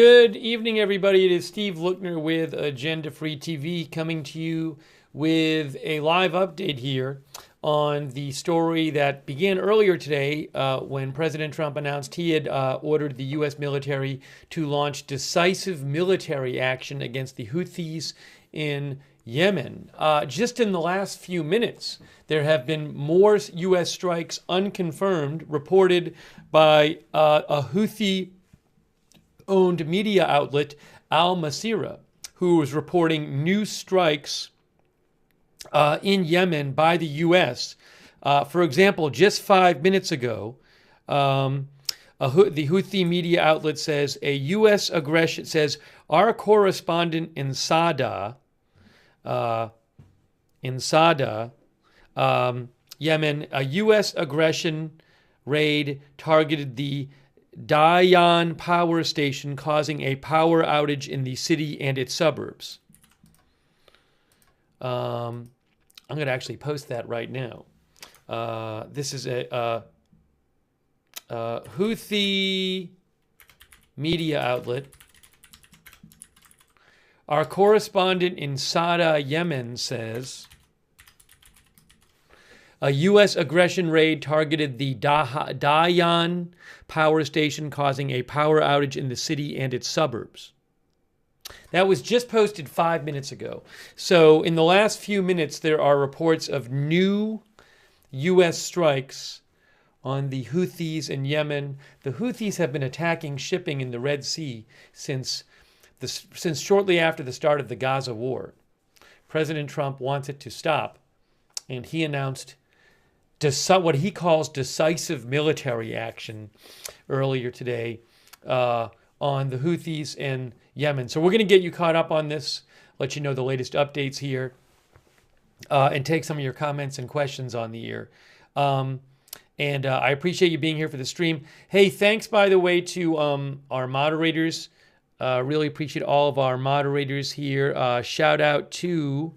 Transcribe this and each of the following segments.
Good evening, everybody. It is Steve Lookner with Agenda Free TV coming to you with a live update here on the story that began earlier today when President Trump announced he had ordered the U.S. military to launch decisive military action against the Houthis in Yemen. Just in the last few minutes, there have been more U.S. strikes unconfirmed reported by a Houthi owned media outlet, Al Masirah, who was reporting new strikes in Yemen by the U.S. For example, just 5 minutes ago, the Houthi media outlet says a U.S. aggression, says our correspondent in Sada, Yemen, a U.S. aggression raid targeted the Dayan power station, causing a power outage in the city and its suburbs. I'm going to actually post that right now. This is a Houthi media outlet. Our correspondent in Sada, Yemen says a U.S. aggression raid targeted the Dayan power station, causing a power outage in the city and its suburbs. That was just posted 5 minutes ago. So in the last few minutes, there are reports of new U.S. strikes on the Houthis in Yemen. The Houthis have been attacking shipping in the Red Sea since shortly after the start of the Gaza war. President Trump wants it to stop, and he announced what he calls decisive military action earlier today on the Houthis in Yemen. So we're going to get you caught up on this, let you know the latest updates here, and take some of your comments and questions on the air. And I appreciate you being here for the stream. Hey, thanks, by the way, to our moderators. Really appreciate all of our moderators here. Shout out to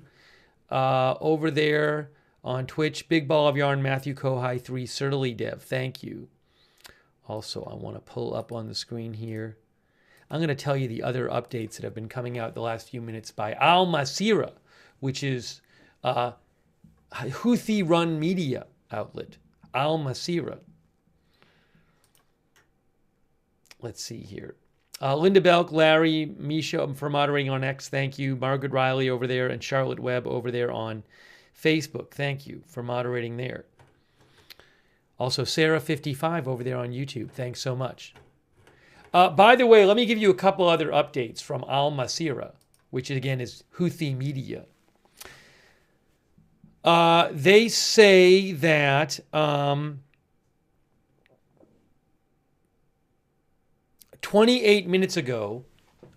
over there on Twitch, Big Ball of Yarn, Matthew Kohai 3, Certainly Dev. Thank you. Also, I want to pull up on the screen here. I'm going to tell you the other updates that have been coming out the last few minutes by Al Masirah, which is a Houthi-run media outlet. Al Masirah. Let's see here. Linda Belk, Larry, Misha for moderating on X. Thank you. Margaret Riley over there and Charlotte Webb over there on Facebook. Thank you for moderating there. Also, Sarah55 over there on YouTube. Thanks so much. By the way, let me give you a couple other updates from Al Masirah, which again is Houthi media. They say that 28 minutes ago,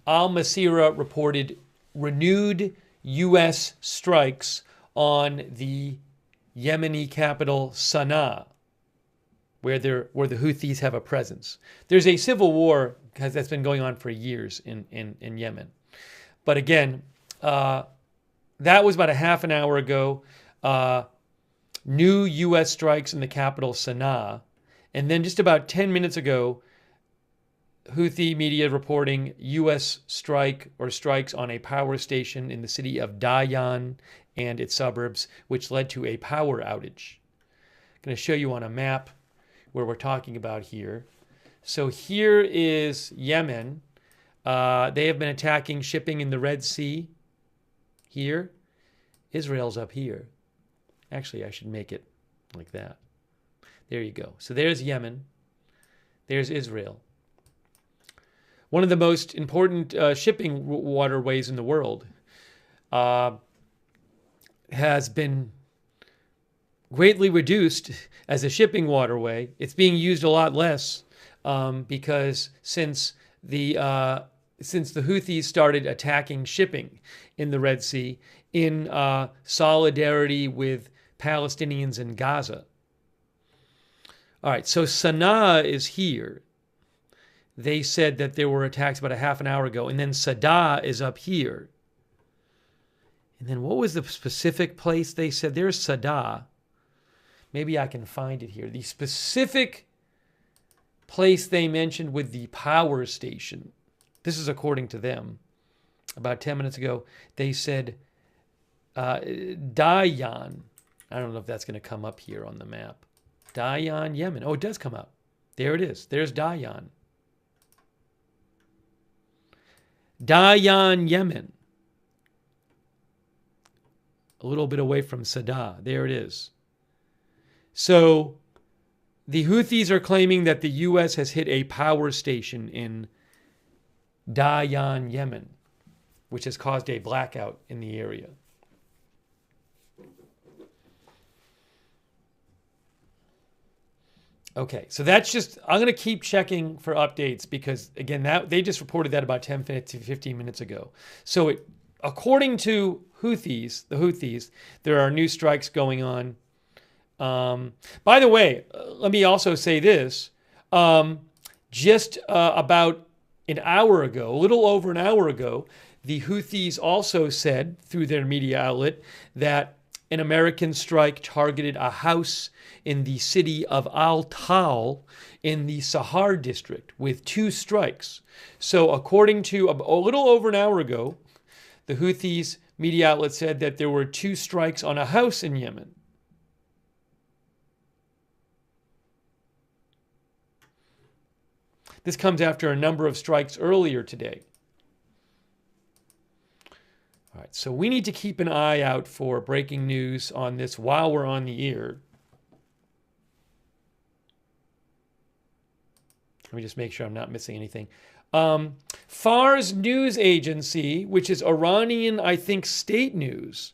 Al Masirah reported renewed U.S. strikes on the Yemeni capital Sana'a, where the Houthis have a presence. There's a civil war that's been going on for years in Yemen. But again, that was about a half an hour ago. New U.S. strikes in the capital Sana'a. And then just about 10 minutes ago, Houthi media reporting U.S. strikes on a power station in the city of Dayan and its suburbs, which led to a power outage. I'm going to show you on a map where we're talking about here. So here is Yemen. They have been attacking shipping in the Red Sea. Here. Israel's up here. Actually, I should make it like that. There you go. So there's Yemen. There's Israel. One of the most important shipping waterways in the world has been greatly reduced as a shipping waterway. It's being used a lot less because since the Houthis started attacking shipping in the Red Sea in solidarity with Palestinians in Gaza. All right, so Sana'a is here. They said that there were attacks about a half an hour ago, and then Sada is up here. And then what was the specific place they said? There's Sada. Maybe I can find it here. The specific place they mentioned with the power station This is according to them. About 10 minutes ago, they said Dayan. I don't know if that's going to come up here on the map. Dayan, Yemen. Oh, it does come up. There it is. There's Dayan. Dayan, Yemen. A little bit away from Sadr. There it is. So the Houthis are claiming that the U.S. has hit a power station in Dayan, Yemen, which has caused a blackout in the area. Okay, so that's just, I'm going to keep checking for updates because, again, that they just reported that about 10 to 15 minutes ago. So according to the Houthis, there are new strikes going on. By the way, let me also say this. Just about an hour ago, a little over an hour ago, the Houthis also said through their media outlet that an American strike targeted a house in the city of Al-Tal in the Sahar district with 2 strikes. So according to a little over an hour ago, the Houthis media outlet said that there were 2 strikes on a house in Yemen. This comes after a number of strikes earlier today. All right, so we need to keep an eye out for breaking news on this while we're on the air. Let me just make sure I'm not missing anything. Fars news agency, which is Iranian, I think, state news.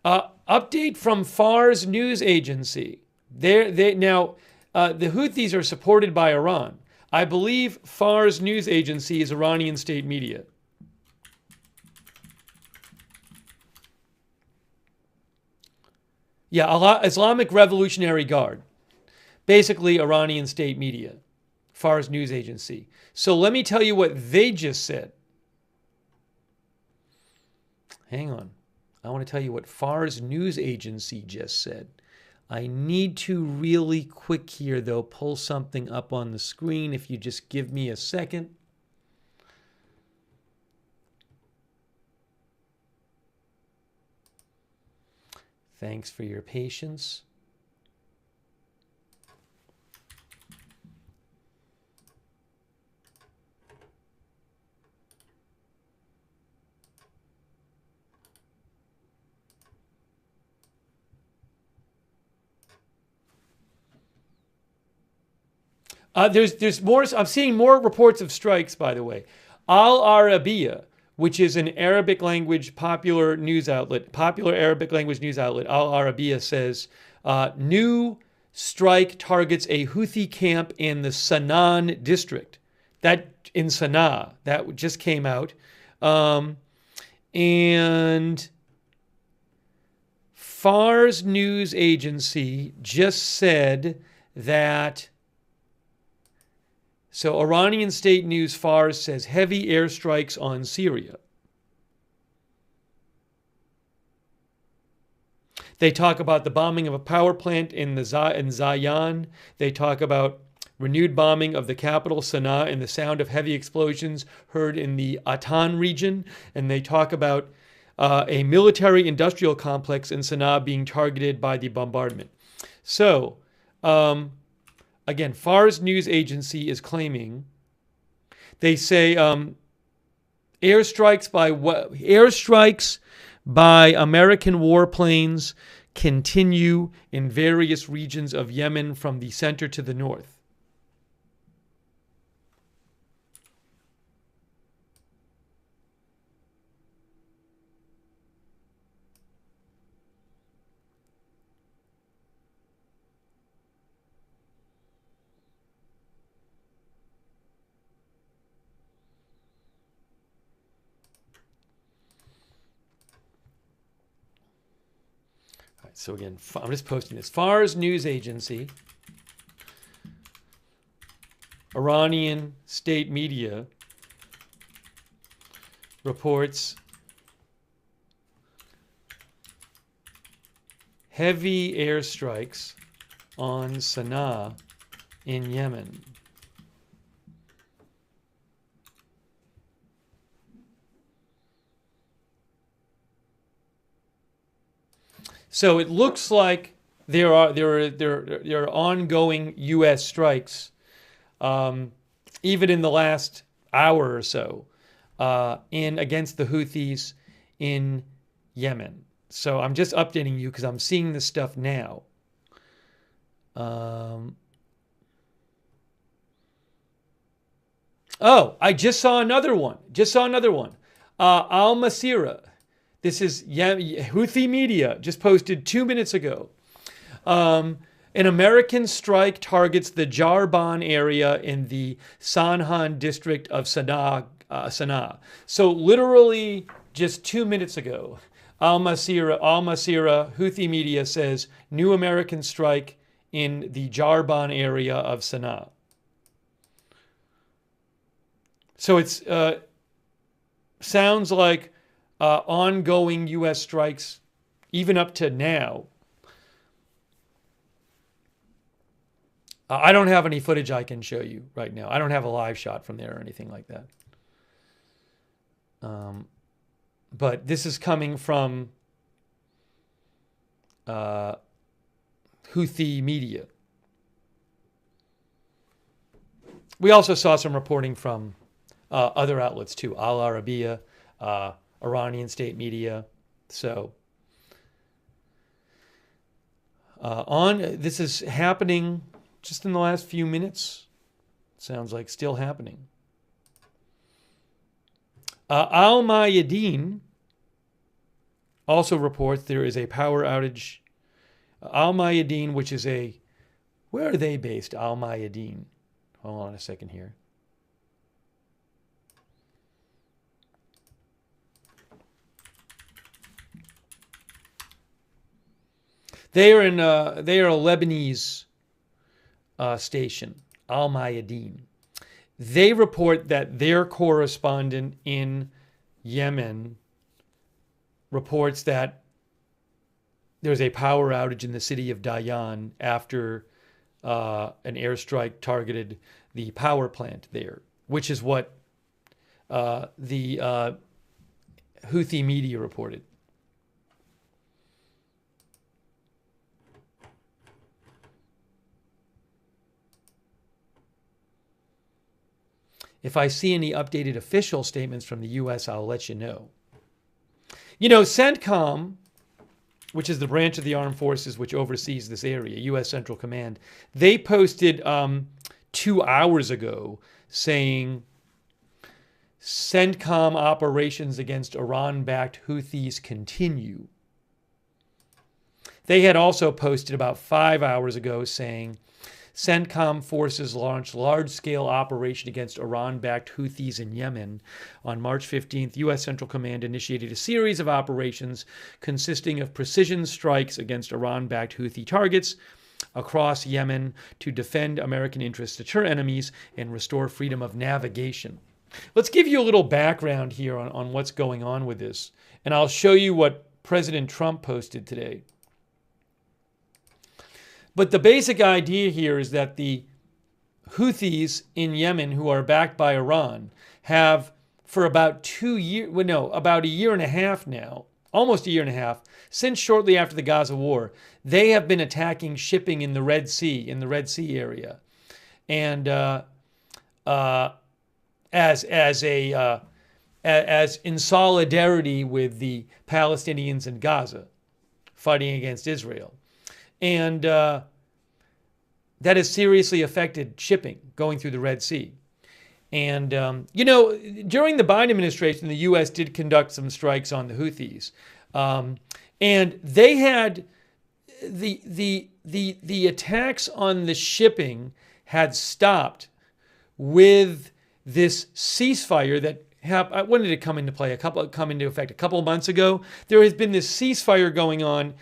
Update from Fars news agency. Now, the Houthis are supported by Iran. I believe Fars news agency is Iranian state media. Yeah, Islamic Revolutionary Guard. Basically, Iranian state media. Fars news agency. So let me tell you what they just said. Hang on. I want to tell you what Fars news agency just said. I need to really quick here, though, pull something up on the screen if you just give me a second. Thanks for your patience. There's more. I'm seeing more reports of strikes, by the way. Al Arabiya, which is an Arabic language popular Arabic language news outlet. Al Arabiya says new strike targets a Houthi camp in the Sana'a district. That in Sana'a, that just came out, and Fars news agency just said that. So Iranian state news Fars says heavy airstrikes on Syria. They talk about the bombing of a power plant in Zayan. They talk about renewed bombing of the capital, Sana'a, and the sound of heavy explosions heard in the Atan region. And they talk about a military industrial complex in Sana'a being targeted by the bombardment. So, again, Fars news agency is claiming, they say airstrikes by American warplanes continue in various regions of Yemen from the center to the north. So again, I'm just posting this. Fars news agency, Iranian state media, reports heavy airstrikes on Sana'a in Yemen. So it looks like there are ongoing U.S. strikes, even in the last hour or so, in against the Houthis in Yemen. So I'm just updating you because I'm seeing this stuff now. Oh, I just saw another one. Al Masira. This is Houthi media, just posted 2 minutes ago. An American strike targets the Jarban area in the Sanhan district of Sana'a. So literally just 2 minutes ago, Al Masira, Houthi media says new American strike in the Jarban area of Sana'a. So it's sounds like ongoing U.S. strikes, even up to now. I don't have any footage I can show you right now. I don't have a live shot from there or anything like that. But this is coming from Houthi media. We also saw some reporting from other outlets too, Al Arabiya, Iranian state media. So this is happening just in the last few minutes. Sounds like still happening. Al Mayadeen also reports there is a power outage. Al Mayadeen, which is where are they based? Al Mayadeen. Hold on a second here. They are a Lebanese station, Al Mayadeen. They report that their correspondent in Yemen reports that there's a power outage in the city of Dayan after an airstrike targeted the power plant there, which is what the Houthi media reported. If I see any updated official statements from the U.S., I'll let you know. You know, CENTCOM, which is the branch of the armed forces which oversees this area, U.S. Central Command, they posted 2 hours ago saying CENTCOM operations against Iran-backed Houthis continue. They had also posted about 5 hours ago saying CENTCOM forces launched large-scale operation against Iran-backed Houthis in Yemen. On March 15th, U.S. Central Command initiated a series of operations consisting of precision strikes against Iran-backed Houthi targets across Yemen to defend American interests, deter enemies, and restore freedom of navigation. Let's give you a little background here on what's going on with this, and I'll show you what President Trump posted today. But the basic idea here is that the Houthis in Yemen, who are backed by Iran, have for about 2 years, well, no, about a year and a half now, almost a year and a half, since shortly after the Gaza war, they have been attacking shipping in the Red Sea, area. And as in solidarity with the Palestinians in Gaza fighting against Israel. And that has seriously affected shipping going through the Red Sea. And, you know, during the Biden administration, the U.S. did conduct some strikes on the Houthis. And they had the attacks on the shipping had stopped with this ceasefire that when did it come into play? Come into effect a couple of months ago. There has been this ceasefire going on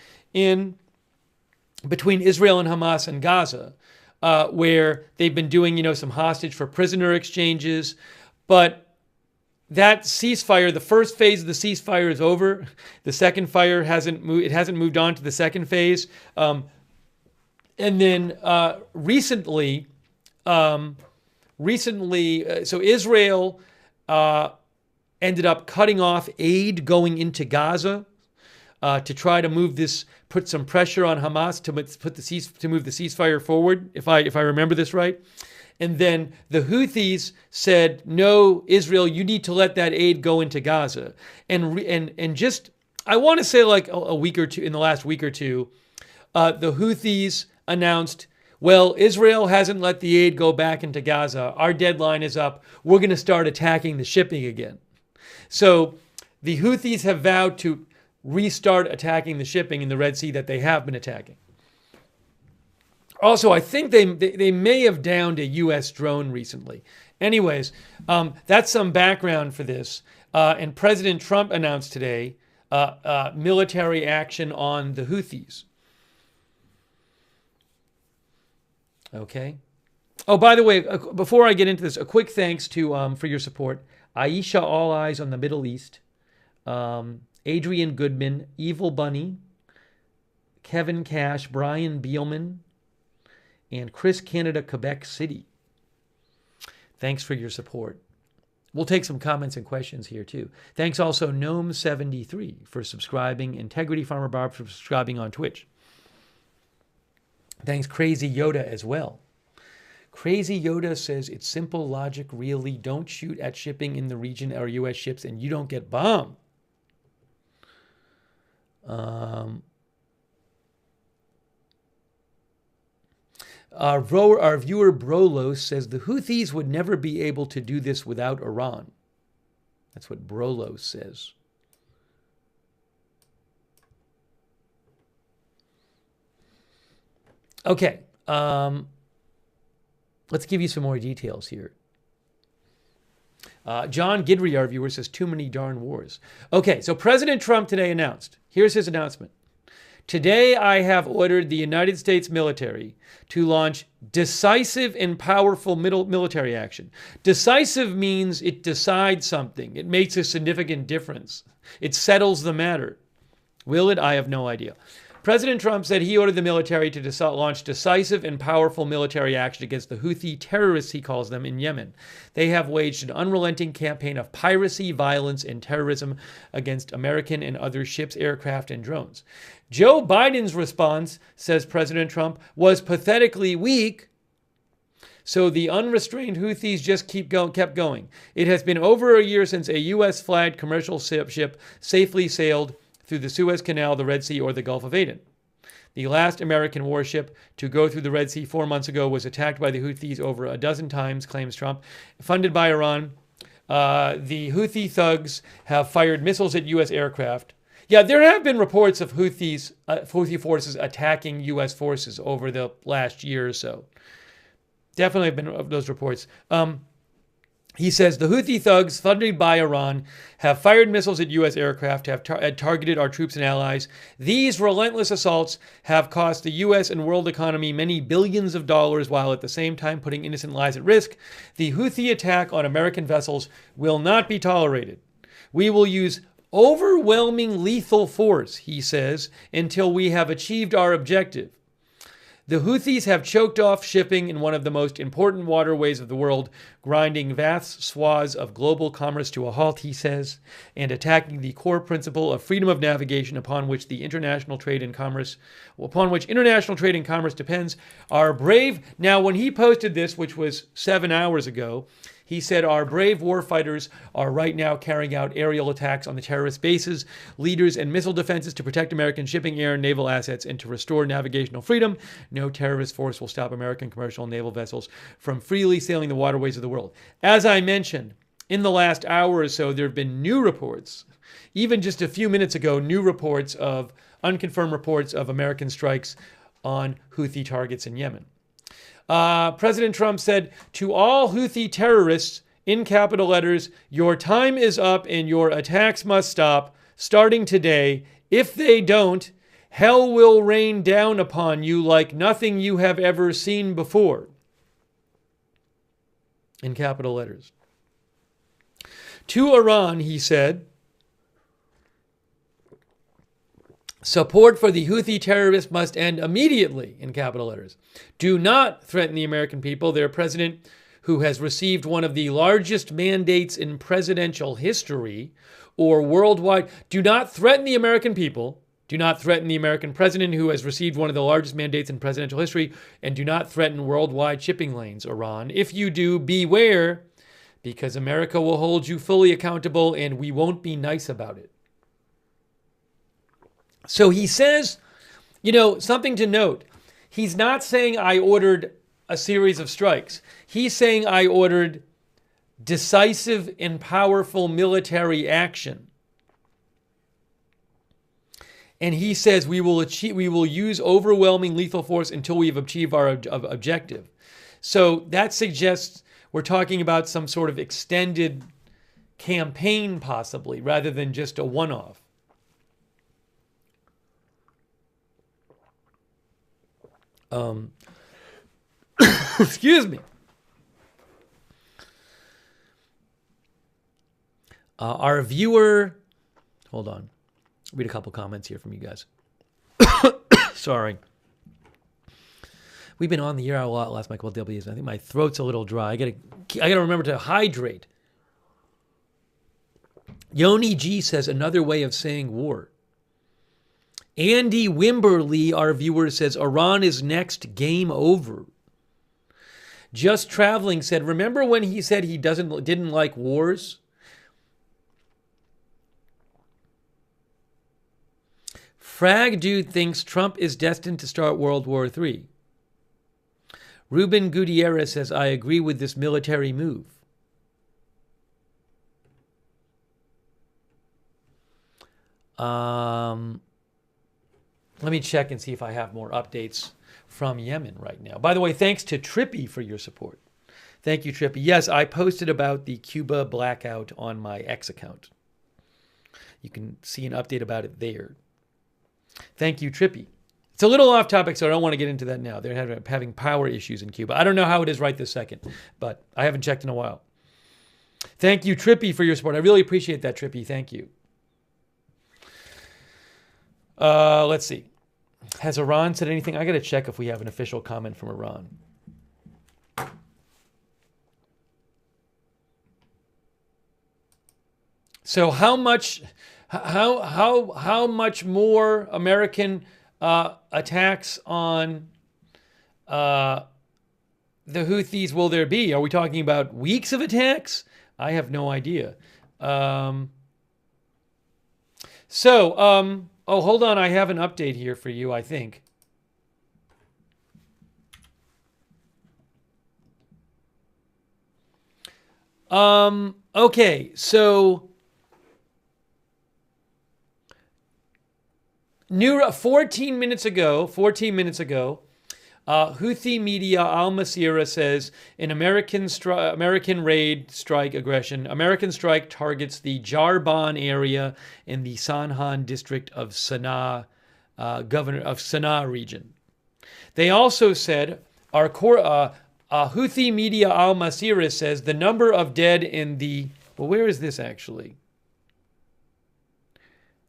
between Israel and Hamas and Gaza, where they've been doing, you know, some hostage for prisoner exchanges. But that ceasefire, the first phase of the ceasefire is over. The second fire hasn't moved on to the second phase. And then recently, so Israel ended up cutting off aid going into Gaza. to try to put some pressure on Hamas to move the ceasefire forward, if I remember this right. And then the Houthis said, no, Israel, you need to let that aid go into Gaza. And just, I want to say like a week or two, in the last week or two, the Houthis announced, well, Israel hasn't let the aid go back into Gaza. Our deadline is up. We're going to start attacking the shipping again. So the Houthis have vowed to restart attacking the shipping in the Red Sea that they have been attacking. Also, I think they may have downed a U.S. drone recently. Anyways, that's some background for this. And President Trump announced today military action on the Houthis. Okay. Oh, by the way, before I get into this, a quick thanks to for your support. Aisha All Eyes on the Middle East, Adrian Goodman, Evil Bunny, Kevin Cash, Brian Beelman, and Chris Canada, Quebec City. Thanks for your support. We'll take some comments and questions here too. Thanks also Gnome73 for subscribing, Integrity Farmer Barb for subscribing on Twitch. Thanks Crazy Yoda as well. Crazy Yoda says, it's simple logic, really. Don't shoot at shipping in the region or U.S. ships and you don't get bombed. Our viewer Brolos says the Houthis would never be able to do this without Iran. That's what Brolos says. Okay. Let's give you some more details here. John Gidry, our viewer, says too many darn wars. Okay, so President Trump today announced. Here's his announcement. Today, I have ordered the United States military to launch decisive and powerful military action. Decisive means it decides something. It makes a significant difference. It settles the matter. Will it? I have no idea. President Trump said he ordered the military to launch decisive and powerful military action against the Houthi terrorists, he calls them, in Yemen. They have waged an unrelenting campaign of piracy, violence, and terrorism against American and other ships, aircraft, and drones. Joe Biden's response, says President Trump, was pathetically weak. So the unrestrained Houthis just kept going. It has been over a year since a U.S.-flagged commercial ship safely sailed through the Suez Canal, the Red Sea, or the Gulf of Aden. The last American warship to go through the Red Sea 4 months ago was attacked by the Houthis over a dozen times, claims Trump. Funded by Iran, the Houthi thugs have fired missiles at U.S. aircraft. Yeah, there have been reports of Houthi forces attacking U.S. forces over the last year or so. Definitely have been those reports. He says the Houthi thugs, funded by Iran, have fired missiles at U.S. aircraft, have targeted our troops and allies. These relentless assaults have cost the U.S. and world economy many billions of dollars, while at the same time putting innocent lives at risk. The Houthi attack on American vessels will not be tolerated. We will use overwhelming lethal force, he says, until we have achieved our objective. The Houthis have choked off shipping in one of the most important waterways of the world, grinding vast swaths of global commerce to a halt, he says, and attacking the core principle of freedom of navigation upon which international trade and commerce depends. Our brave, now when he posted this, which was 7 hours ago, he said our brave warfighters are right now carrying out aerial attacks on the terrorist bases, leaders, and missile defenses to protect American shipping, air, and naval assets and to restore navigational freedom. No terrorist force will stop American commercial and naval vessels from freely sailing the waterways of the world. As I mentioned, in the last hour or so, there have been new reports, even just a few minutes ago, unconfirmed reports of American strikes on Houthi targets in Yemen. President Trump said, to all Houthi terrorists, in capital letters, your time is up and your attacks must stop, starting today. If they don't, hell will rain down upon you like nothing you have ever seen before. In capital letters. To Iran, he said, support for the Houthi terrorists must end immediately, in capital letters. Do not threaten the American people. Their president, who has received one of the largest mandates in presidential history or worldwide, do not threaten the American people. Do not threaten the American president, who has received one of the largest mandates in presidential history, and do not threaten worldwide shipping lanes, Iran. If you do, beware, because America will hold you fully accountable and we won't be nice about it. So he says, something to note. He's not saying I ordered a series of strikes. He's saying I ordered decisive and powerful military action. And he says we will use overwhelming lethal force until we have achieved our objective. So that suggests we're talking about some sort of extended campaign, possibly, rather than just a one-off. Excuse me. Our viewer, hold on. Read a couple comments here from you guys. Sorry. We've been on the air a lot last couple of W's. I think my throat's a little dry. I gotta remember to hydrate. Yoni G says another way of saying war. Andy Wimberly, our viewer, says Iran is next, game over. Just Traveling said, remember when he said he didn't like wars? Frag Dude thinks Trump is destined to start World War III. Ruben Gutierrez says, I agree with this military move. Let me check and see if I have more updates from Yemen right now. By the way, thanks to Trippy for your support. Thank you, Trippy. Yes, I posted about the Cuba blackout on my X account. You can see an update about it there. Thank you, Trippy. It's a little off topic, so I don't want to get into that now. They're having power issues in Cuba. I don't know how it is right this second, but I haven't checked in a while. Thank you, Trippy, for your support. I really appreciate that, Trippy. Thank you. Let's see. Has Iran said anything? I got to check if we have an official comment from Iran. So how much more American attacks on the Houthis will there be? Are we talking about weeks of attacks? I have no idea. Oh, hold on. I have an update here for you, I think. Okay, so 14 minutes ago, Houthi media Al Masirah says an American raid strike aggression. American strike targets the Jarban area in the Sanhan district of Sana'a, governor of Sana'a region. They also said Houthi media Al Masirah says the number of dead in the where is this actually?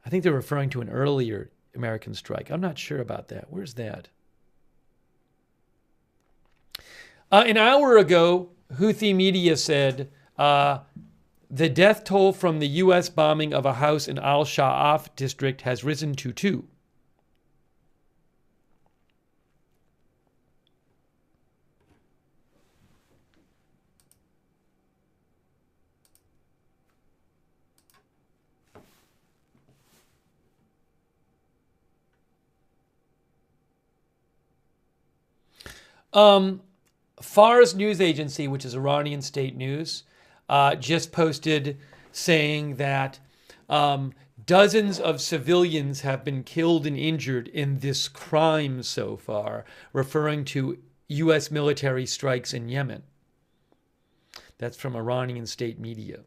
I think they're referring to an earlier American strike. I'm not sure about that. Where's that? An hour ago, Houthi media said the death toll from the U.S. bombing of a house in Al-Sha'af district has risen to 2. Fars news agency, which is Iranian state news, just posted saying that dozens of civilians have been killed and injured in this crime so far, referring to U.S. military strikes in Yemen. That's from Iranian state media.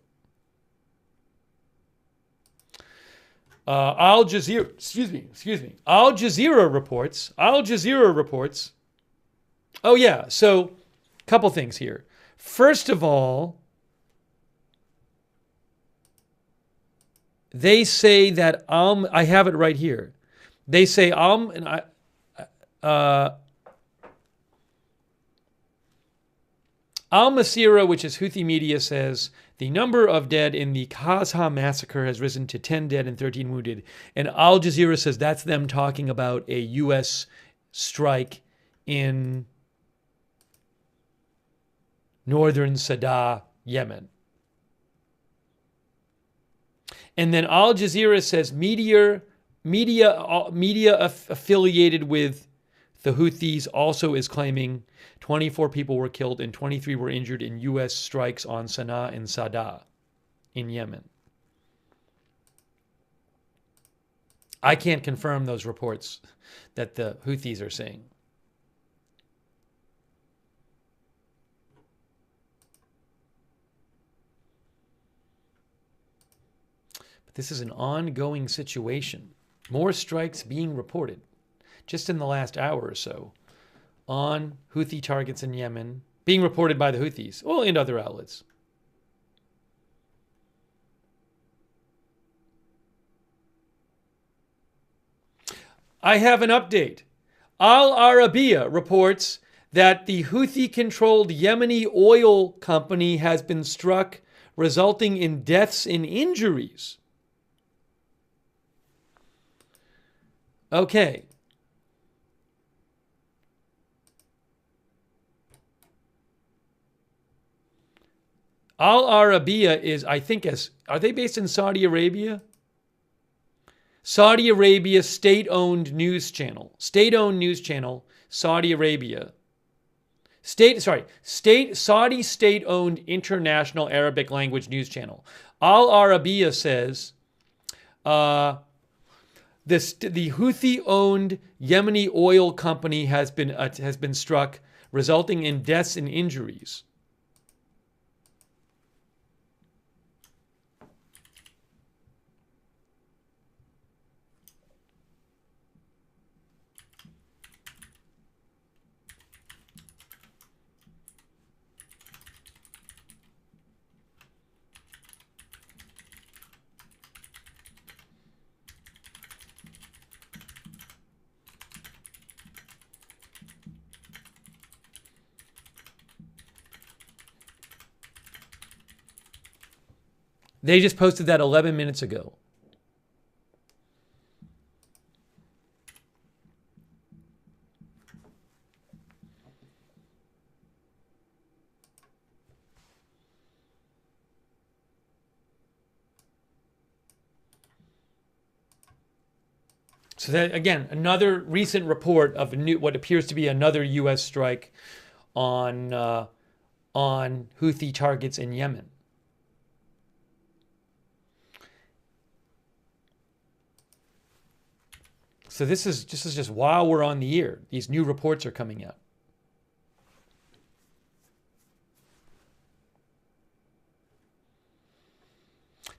Al Jazeera reports. Oh, yeah. So, a couple things here. First of all, they say that I have it right here. They say Al Masira, which is Houthi media, says the number of dead in the Gaza massacre has risen to 10 dead and 13 wounded. And Al Jazeera says that's them talking about a U.S. strike in northern Sadr, Yemen. And then Al Jazeera says media affiliated with the Houthis also is claiming 24 people were killed and 23 were injured in U.S. strikes on Sana'a and Sadr in Yemen. I can't confirm those reports that the Houthis are saying. But this is an ongoing situation. More strikes being reported just in the last hour or so on Houthi targets in Yemen, being reported by the Houthis, well, and other outlets. I have an update. Al Arabiya reports that the Houthi-controlled Yemeni oil company has been struck, resulting in deaths and injuries. Okay. Al Arabiya is, I think, are they based in Saudi Arabia? Saudi Arabia state-owned news channel. State-owned news channel, Saudi Arabia. Saudi state-owned international Arabic language news channel. Al Arabiya says the Houthi-owned Yemeni oil company has been struck, resulting in deaths and injuries. They just posted that 11 minutes ago. So that, again, another recent report of what appears to be another U.S. strike on Houthi targets in Yemen. So this is just while we're on the air, these new reports are coming out.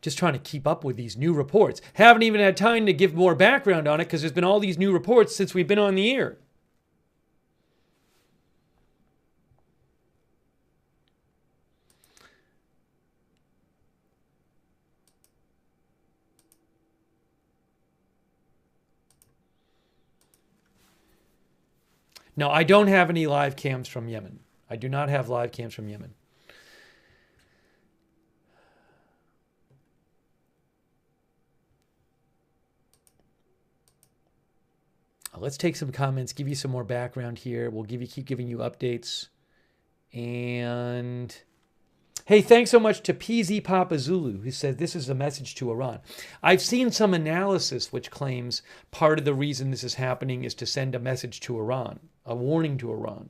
Just trying to keep up with these new reports. Haven't even had time to give more background on it because there's been all these new reports since we've been on the air. No, I don't have any live cams from Yemen. I do not have live cams from Yemen. Let's take some comments, give you some more background here. We'll keep giving you updates. And hey, thanks so much to PZ Papa Zulu, who said this is a message to Iran. I've seen some analysis which claims part of the reason this is happening is to send a message to Iran, a warning to Iran.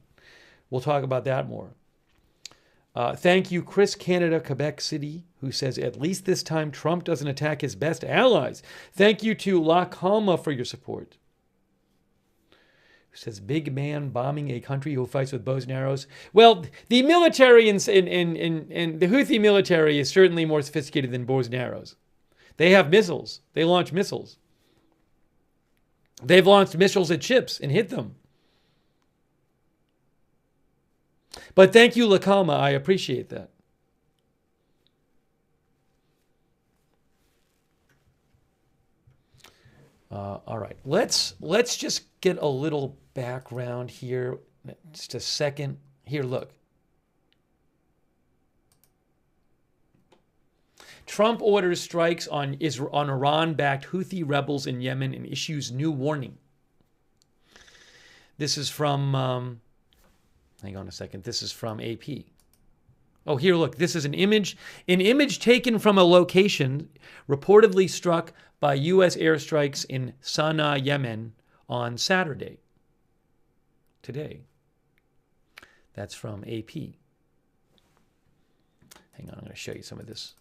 We'll talk about that more. Thank you, Chris Canada, Quebec City, who says, at least this time Trump doesn't attack his best allies. Thank you to La Calma for your support. Who says, big man bombing a country who fights with bows and arrows. Well, the military in the Houthi military is certainly more sophisticated than bows and arrows. They have missiles. They launch missiles. They've launched missiles at ships and hit them. But thank you, La Calma. I appreciate that. All right, let's just get a little background here. Just a second. Here, look. Trump orders strikes on Iran-backed Houthi rebels in Yemen and issues new warning. This is from, hang on a second, this is from AP. Oh, here, look, this is an image taken from a location reportedly struck by U.S. airstrikes in Sana'a, Yemen on Saturday. Today. That's from AP. Hang on, I'm going to show you some of this.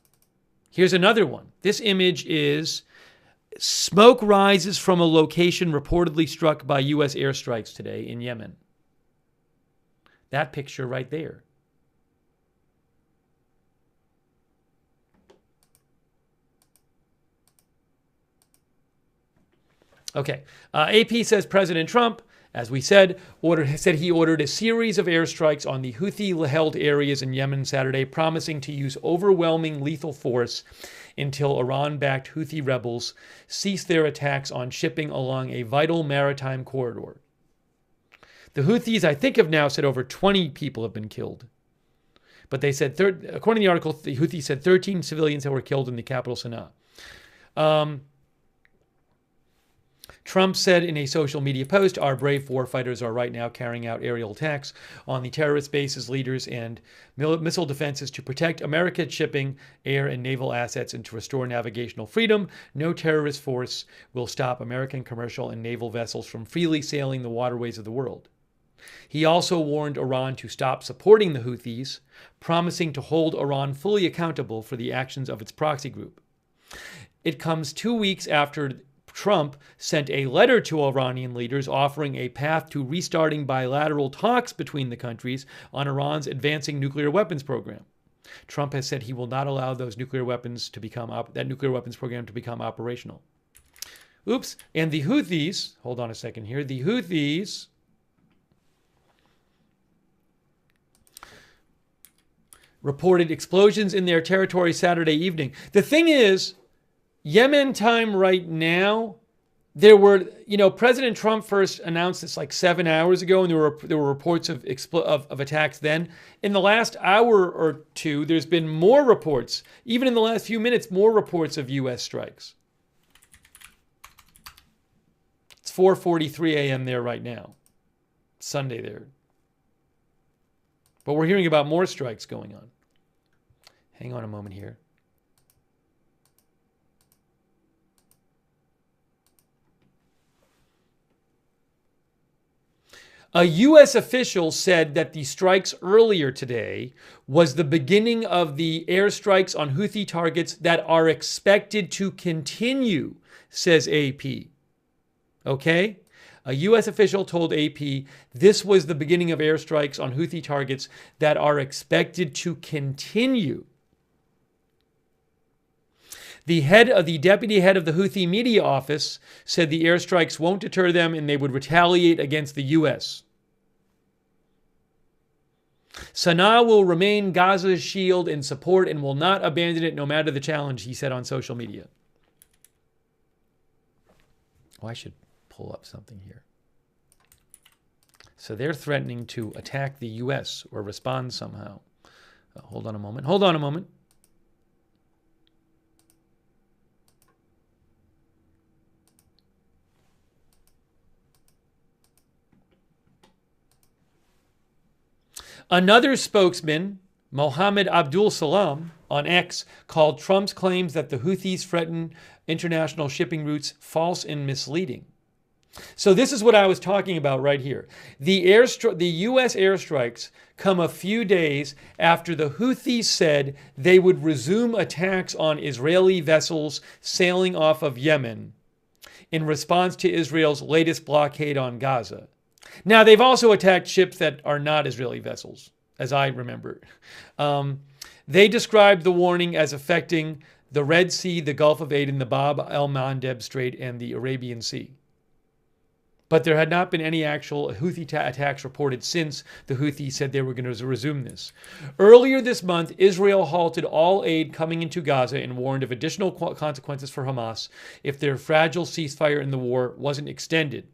Here's another one. This image is smoke rises from a location reportedly struck by U.S. airstrikes today in Yemen. That picture right there. Okay. AP says President Trump, as we said, he ordered a series of airstrikes on the Houthi-held areas in Yemen Saturday, promising to use overwhelming lethal force until Iran-backed Houthi rebels cease their attacks on shipping along a vital maritime corridor. The Houthis, I think, have now said over 20 people have been killed. But they said, according to the article, the Houthis said 13 civilians that were killed in the capital, Sana'a. Trump said in a social media post, our brave warfighters are right now carrying out aerial attacks on the terrorist bases, leaders, and missile defenses to protect America's shipping, air, and naval assets and to restore navigational freedom. No terrorist force will stop American commercial and naval vessels from freely sailing the waterways of the world. He also warned Iran to stop supporting the Houthis, promising to hold Iran fully accountable for the actions of its proxy group. It comes 2 weeks after Trump sent a letter to Iranian leaders offering a path to restarting bilateral talks between the countries on Iran's advancing nuclear weapons program. Trump has said he will not allow those nuclear weapons to become that nuclear weapons program to become operational. Oops. And the Houthis, hold on a second here, the Houthis reported explosions in their territory Saturday evening. The thing is, Yemen time right now, there were, President Trump first announced this like 7 hours ago, and there were reports of attacks then. In the last hour or two, there's been more reports, even in the last few minutes, more reports of U.S. strikes. It's 4:43 a.m. there right now. Sunday there. But we're hearing about more strikes going on. Hang on a moment here. A U.S. official said that the strikes earlier today was the beginning of the airstrikes on Houthi targets that are expected to continue, says AP. Okay? A U.S. official told AP this was the beginning of airstrikes on Houthi targets that are expected to continue. The deputy head of the Houthi media office said the airstrikes won't deter them and they would retaliate against the U.S. Sana'a will remain Gaza's shield and support and will not abandon it no matter the challenge, he said on social media. Oh, I should pull up something here. So they're threatening to attack the U.S. or respond somehow. Hold on a moment. Hold on a moment. Another spokesman, Mohammed Abdul Salam, on X, called Trump's claims that the Houthis threaten international shipping routes false and misleading. So this is what I was talking about right here. The U.S. airstrikes come a few days after the Houthis said they would resume attacks on Israeli vessels sailing off of Yemen in response to Israel's latest blockade on Gaza. Now, they've also attacked ships that are not Israeli vessels, as I remember. They described the warning as affecting the Red Sea, the Gulf of Aden, the Bab el-Mandeb Strait, and the Arabian Sea. But there had not been any actual Houthi attacks reported since the Houthis said they were going to resume this. Earlier this month, Israel halted all aid coming into Gaza and warned of additional consequences for Hamas if their fragile ceasefire in the war wasn't extended.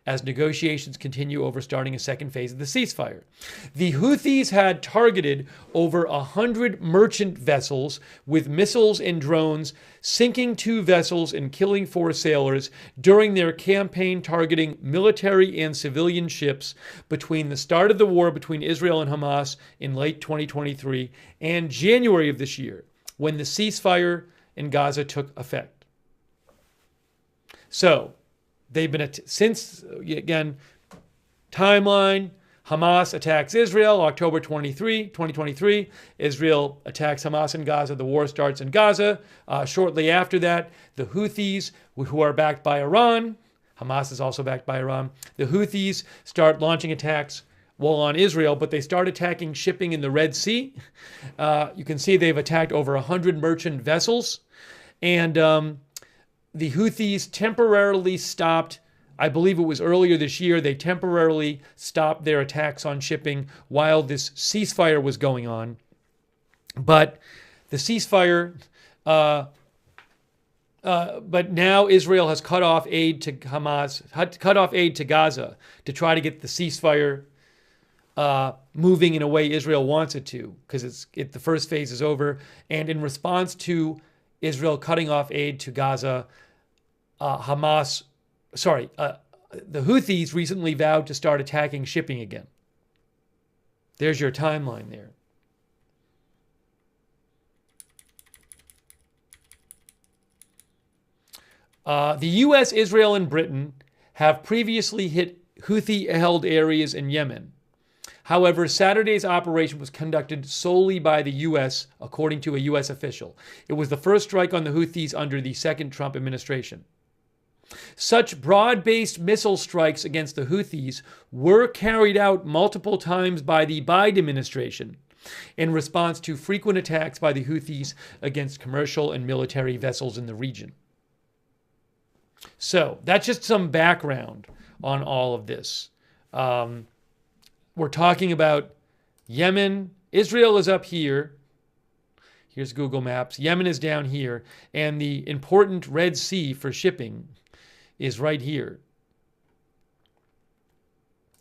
as negotiations continue over starting a second phase of the ceasefire. The Houthis had targeted over 100 merchant vessels with missiles and drones, sinking 2 vessels and killing 4 sailors during their campaign targeting military and civilian ships between the start of the war between Israel and Hamas in late 2023 and January of this year, when the ceasefire in Gaza took effect. So, they've been, since, again, timeline, Hamas attacks Israel, October 2023. Israel attacks Hamas in Gaza. The war starts in Gaza. Shortly after that, the Houthis, who are backed by Iran, Hamas is also backed by Iran, the Houthis start launching attacks, well, on Israel, but they start attacking shipping in the Red Sea. You can see they've attacked over 100 merchant vessels. And the Houthis temporarily stopped, I believe it was earlier this year, they temporarily stopped their attacks on shipping while this ceasefire was going on. But the ceasefire, but now Israel has cut off aid to Hamas, cut off aid to Gaza to try to get the ceasefire moving in a way Israel wants it to, because the first phase is over. And in response to Israel cutting off aid to Gaza, the Houthis recently vowed to start attacking shipping again. There's your timeline there. The U.S., Israel, and Britain have previously hit Houthi-held areas in Yemen. However, Saturday's operation was conducted solely by the U.S., according to a U.S. official. It was the first strike on the Houthis under the second Trump administration. Such broad-based missile strikes against the Houthis were carried out multiple times by the Biden administration in response to frequent attacks by the Houthis against commercial and military vessels in the region. So, that's just some background on all of this. We're talking about Yemen. Israel is up here. Here's Google Maps. Yemen is down here. And the important Red Sea for shipping is right here.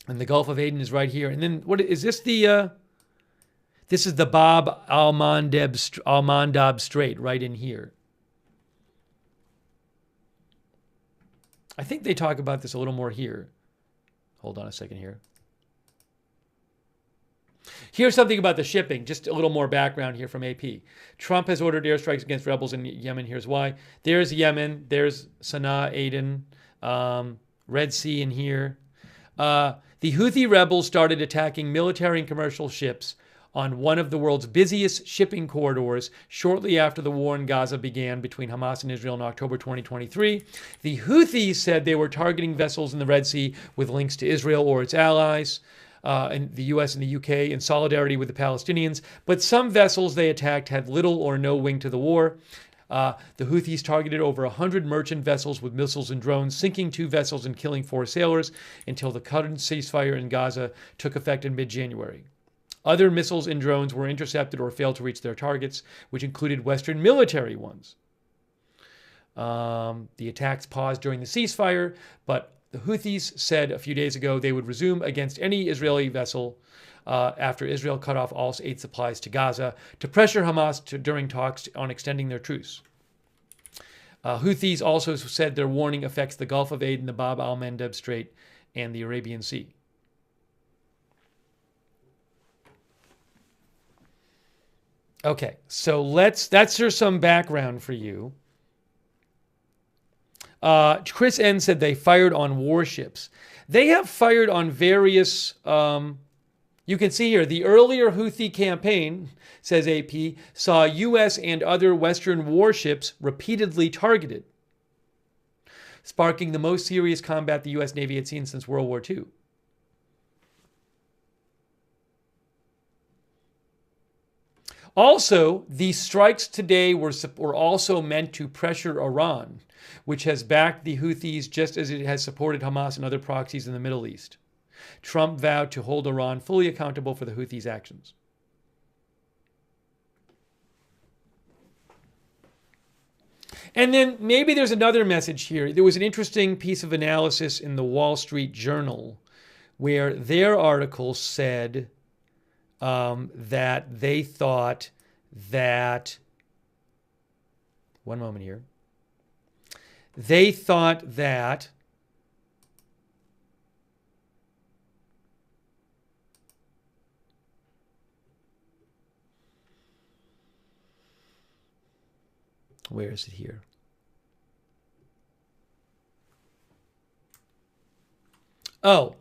And the Gulf of Aden is right here. And then, what is this? This is the Bab al-Mandab Strait right in here. I think they talk about this a little more here. Hold on a second here. Here's something about the shipping, just a little more background here from AP. Trump has ordered airstrikes against rebels in Yemen. Here's why. There's Yemen. There's Sana'a, Aden, Red Sea in here. The Houthi rebels started attacking military and commercial ships on one of the world's busiest shipping corridors shortly after the war in Gaza began between Hamas and Israel in October 2023. The Houthis said they were targeting vessels in the Red Sea with links to Israel or its allies, and the US and the UK, in solidarity with the Palestinians. But some vessels they attacked had little or no wing to the war. The Houthis targeted over 100 merchant vessels with missiles and drones, sinking 2 vessels and killing 4 sailors until the current ceasefire in Gaza took effect in mid-January. Other missiles and drones were intercepted or failed to reach their targets, which included Western military ones. The attacks paused during the ceasefire, but the Houthis said a few days ago they would resume against any Israeli vessel after Israel cut off all aid supplies to Gaza to pressure Hamas during talks on extending their truce. Houthis also said their warning affects the Gulf of Aden, the Bab al-Mandab Strait, and the Arabian Sea. Okay, so that's just some background for you. Chris N said they fired on warships. They have fired on various, you can see here, the earlier Houthi campaign, says AP, saw U.S. and other Western warships repeatedly targeted, sparking the most serious combat the U.S. Navy had seen since World War II. Also, these strikes today were also meant to pressure Iran, which has backed the Houthis just as it has supported Hamas and other proxies in the Middle East. Trump vowed to hold Iran fully accountable for the Houthis' actions. And then maybe there's another message here. There was an interesting piece of analysis in the Wall Street Journal where their article said that they thought that, one moment here, they thought that where is it here? Oh,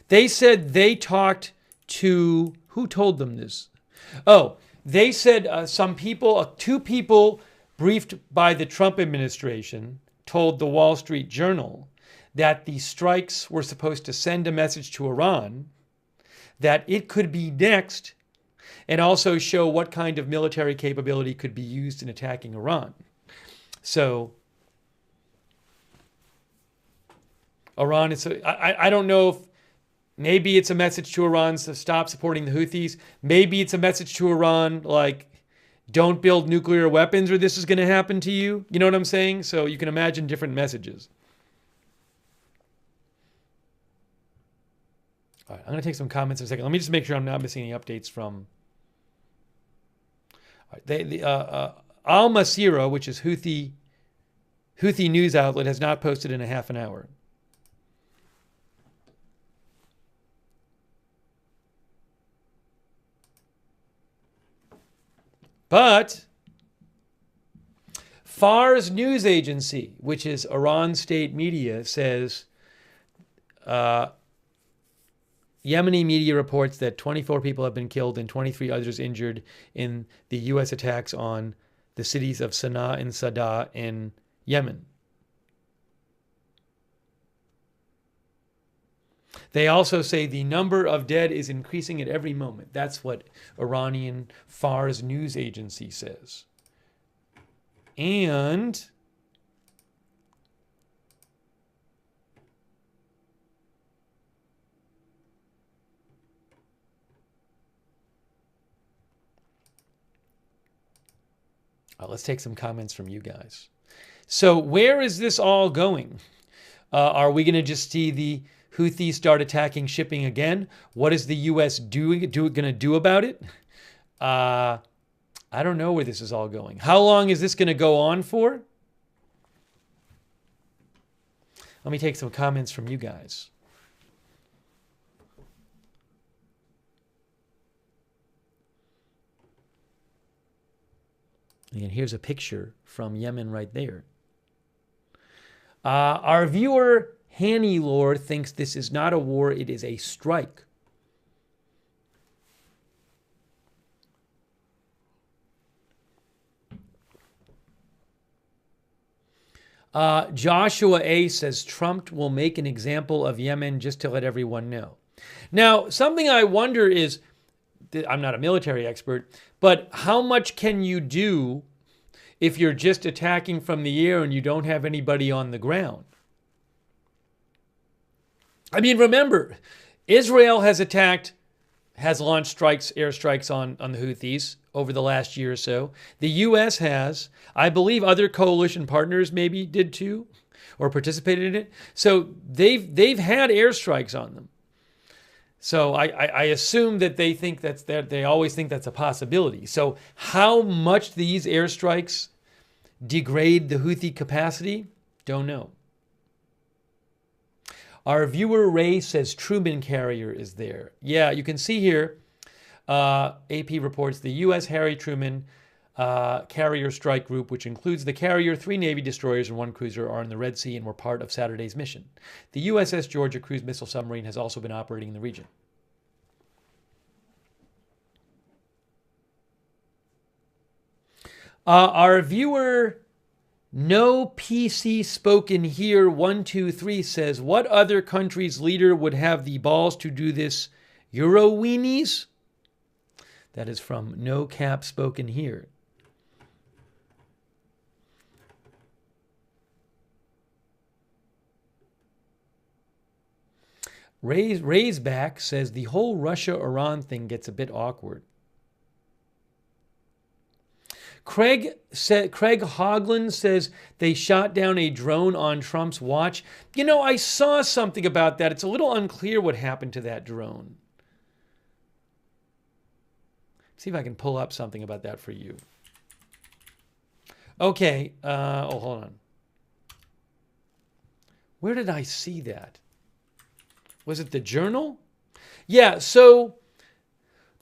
they said they talked to, who told them this? Oh, they said some people, two people briefed by the Trump administration told the Wall Street Journal that the strikes were supposed to send a message to Iran that it could be next and also show what kind of military capability could be used in attacking Iran. So Iran is, I don't know if maybe it's a message to Iran to stop supporting the Houthis. Maybe it's a message to Iran like, don't build nuclear weapons or this is going to happen to you. You know what I'm saying? So you can imagine different messages. All right, I'm going to take some comments in a second. Let me just make sure I'm not missing any updates from Al Masira, which is Houthi news outlet, has not posted in a half an hour. But Fars news agency, which is Iran state media, says Yemeni media reports that 24 people have been killed and 23 others injured in the U.S. attacks on the cities of Sana'a and Sada in Yemen. They also say the number of dead is increasing at every moment. That's what Iranian Fars news agency says. And let's take some comments from you guys. So where is this all going? Are we going to just see the Houthis start attacking shipping again? What is the U.S. going to do about it? I don't know where this is all going. How long is this going to go on for? Let me take some comments from you guys. And here's a picture from Yemen right there. Our viewer, Hanny Lord, thinks this is not a war, it is a strike. Joshua A. says Trump will make an example of Yemen just to let everyone know. Now, something I wonder is, I'm not a military expert, but how much can you do if you're just attacking from the air and you don't have anybody on the ground? I mean, remember, Israel has launched airstrikes on the Houthis over the last year or so. The U.S. has. I believe other coalition partners maybe did too, or participated in it. So they've had airstrikes on them. So I assume that they always think that's a possibility. So how much these airstrikes degrade the Houthi capacity? Don't know. Our viewer Ray says Truman carrier is there. Yeah, you can see here, AP reports the U.S. Harry Truman carrier strike group, which includes the carrier, 3 Navy destroyers, and 1 cruiser, are in the Red Sea and were part of Saturday's mission. The USS Georgia cruise missile submarine has also been operating in the region. Our viewer No PC Spoken Here 123 says, what other country's leader would have the balls to do this? Euro weenies? That is from No Cap Spoken Here. Raisback says the whole Russia-Iran thing gets a bit awkward. Craig Hoagland says they shot down a drone on Trump's watch. You know, I saw something about that. It's a little unclear what happened to that drone. See if I can pull up something about that for you. Okay. Hold on. Where did I see that? Was it the Journal? Yeah, so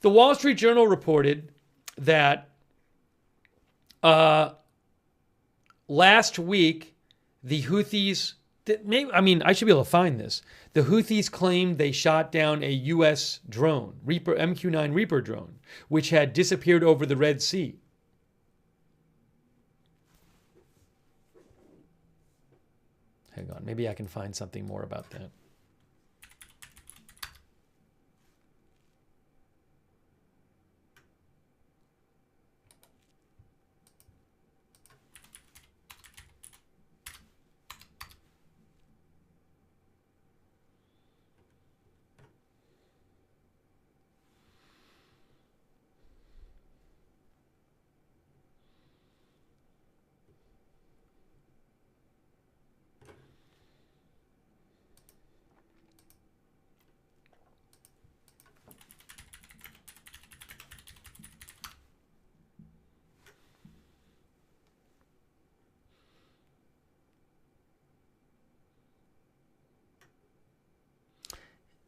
the Wall Street Journal reported that last week the Houthis, I should be able to find this. The Houthis claimed they shot down a U.S. drone, MQ-9 Reaper drone, which had disappeared over the Red Sea. Hang on, maybe I can find something more about that.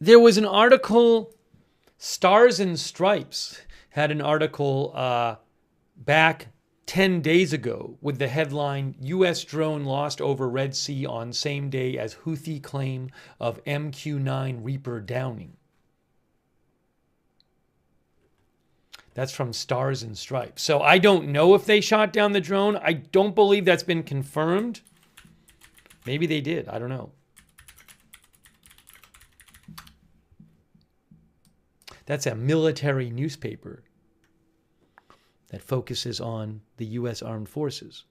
There was an article, Stars and Stripes had an article back 10 days ago with the headline, U.S. drone lost over Red Sea on same day as Houthi claim of MQ-9 Reaper downing. That's from Stars and Stripes. So I don't know if they shot down the drone. I don't believe that's been confirmed. Maybe they did. I don't know. That's a military newspaper that focuses on the U.S. Armed Forces.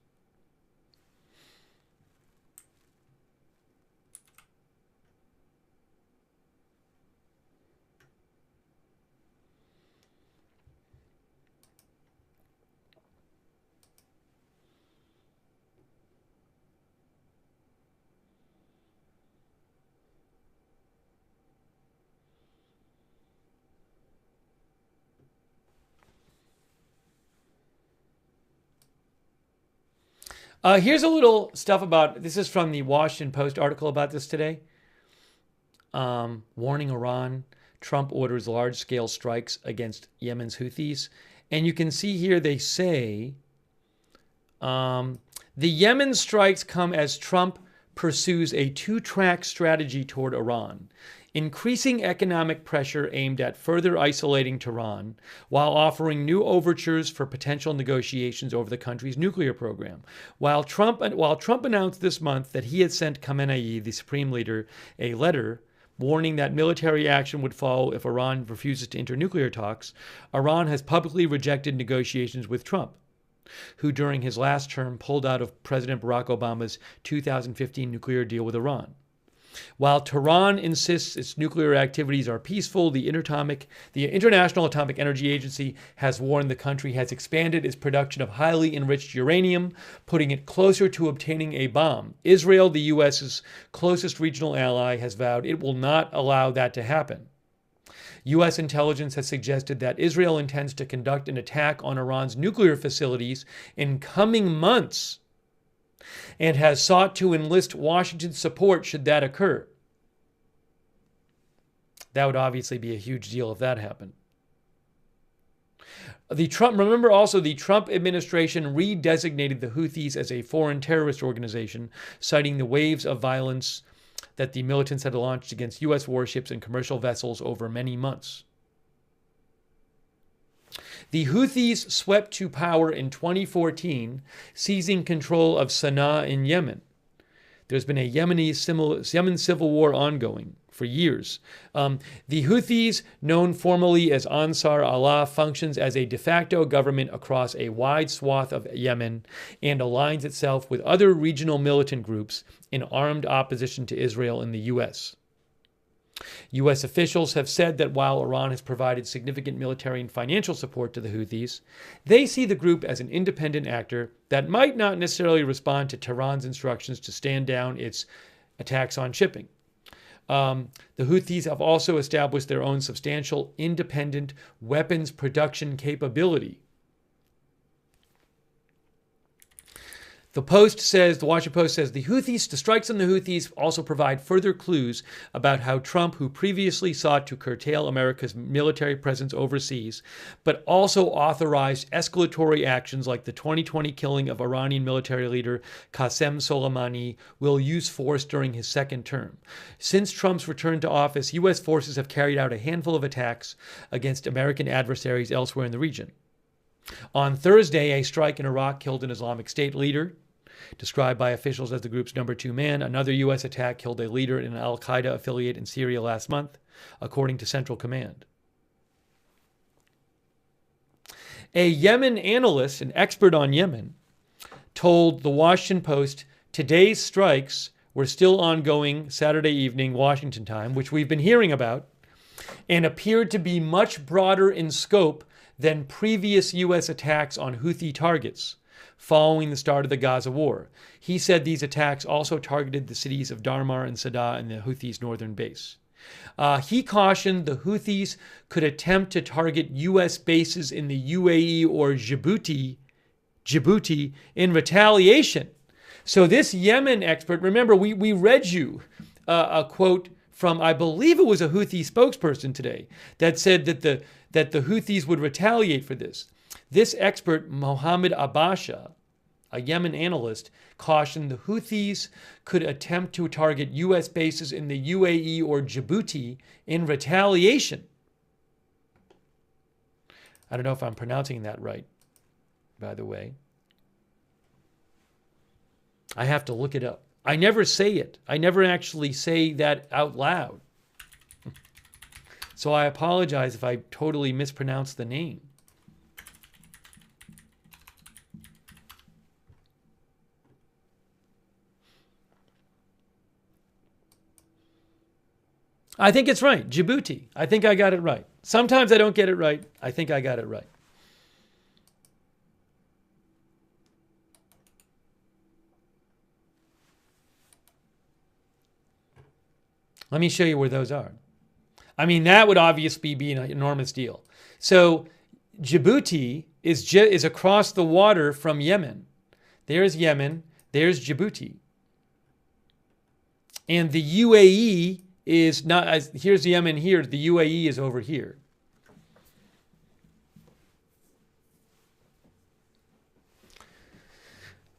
Here's a little stuff about, this is from the Washington Post article about this today. Warning Iran, Trump orders large-scale strikes against Yemen's Houthis. And you can see here they say, the Yemen strikes come as Trump pursues a two-track strategy toward Iran, increasing economic pressure aimed at further isolating Tehran, while offering new overtures for potential negotiations over the country's nuclear program. While Trump announced this month that he had sent Khamenei, the supreme leader, a letter warning that military action would follow if Iran refuses to enter nuclear talks, Iran has publicly rejected negotiations with Trump, who during his last term pulled out of President Barack Obama's 2015 nuclear deal with Iran. While Tehran insists its nuclear activities are peaceful, the International Atomic Energy Agency has warned the country has expanded its production of highly enriched uranium, putting it closer to obtaining a bomb. Israel, the U.S.'s closest regional ally, has vowed it will not allow that to happen. U.S. intelligence has suggested that Israel intends to conduct an attack on Iran's nuclear facilities in coming months, and has sought to enlist Washington's support should that occur. That would obviously be a huge deal if that happened. Remember also, the Trump administration redesignated the Houthis as a foreign terrorist organization, citing the waves of violence that the militants had launched against U.S. warships and commercial vessels over many months. The Houthis swept to power in 2014, seizing control of Sana'a in Yemen. There's been a Yemen civil war ongoing for years. The Houthis, known formally as Ansar Allah, functions as a de facto government across a wide swath of Yemen and aligns itself with other regional militant groups in armed opposition to Israel and the U.S. U.S. officials have said that while Iran has provided significant military and financial support to the Houthis, they see the group as an independent actor that might not necessarily respond to Tehran's instructions to stand down its attacks on shipping. The Houthis have also established their own substantial independent weapons production capability. The Washington Post says the strikes on the Houthis also provide further clues about how Trump, who previously sought to curtail America's military presence overseas, but also authorized escalatory actions like the 2020 killing of Iranian military leader Qasem Soleimani, will use force during his second term. Since Trump's return to office, U.S. forces have carried out a handful of attacks against American adversaries elsewhere in the region. On Thursday, a strike in Iraq killed an Islamic State leader, described by officials as the group's number 2 man. Another U.S. attack killed a leader in an al-Qaeda affiliate in Syria last month, according to Central Command. A Yemen analyst, an expert on Yemen, told the Washington Post today's strikes were still ongoing Saturday evening Washington time, which we've been hearing about, and appeared to be much broader in scope than previous U.S. attacks on Houthi targets following the start of the Gaza war. He said these attacks also targeted the cities of Darmar and Sadr and the Houthis' northern base. He cautioned the Houthis could attempt to target U.S. bases in the UAE or Djibouti in retaliation. So this Yemen expert, remember, we read you a quote from, I believe it was a Houthi spokesperson today, that said that the Houthis would retaliate for this. This expert, Mohammed Abasha, a Yemen analyst, cautioned the Houthis could attempt to target U.S. bases in the UAE or Djibouti in retaliation. I don't know if I'm pronouncing that right, by the way. I have to look it up. I never say it. I never actually say that out loud. So I apologize if I totally mispronounce the name. I think it's right. Djibouti. I think I got it right. Sometimes I don't get it right. I think I got it right. Let me show you where those are. I mean, that would obviously be an enormous deal. So Djibouti is across the water from Yemen. There's Yemen. There's Djibouti. And the UAE is not, as here's Yemen here. The UAE is over here.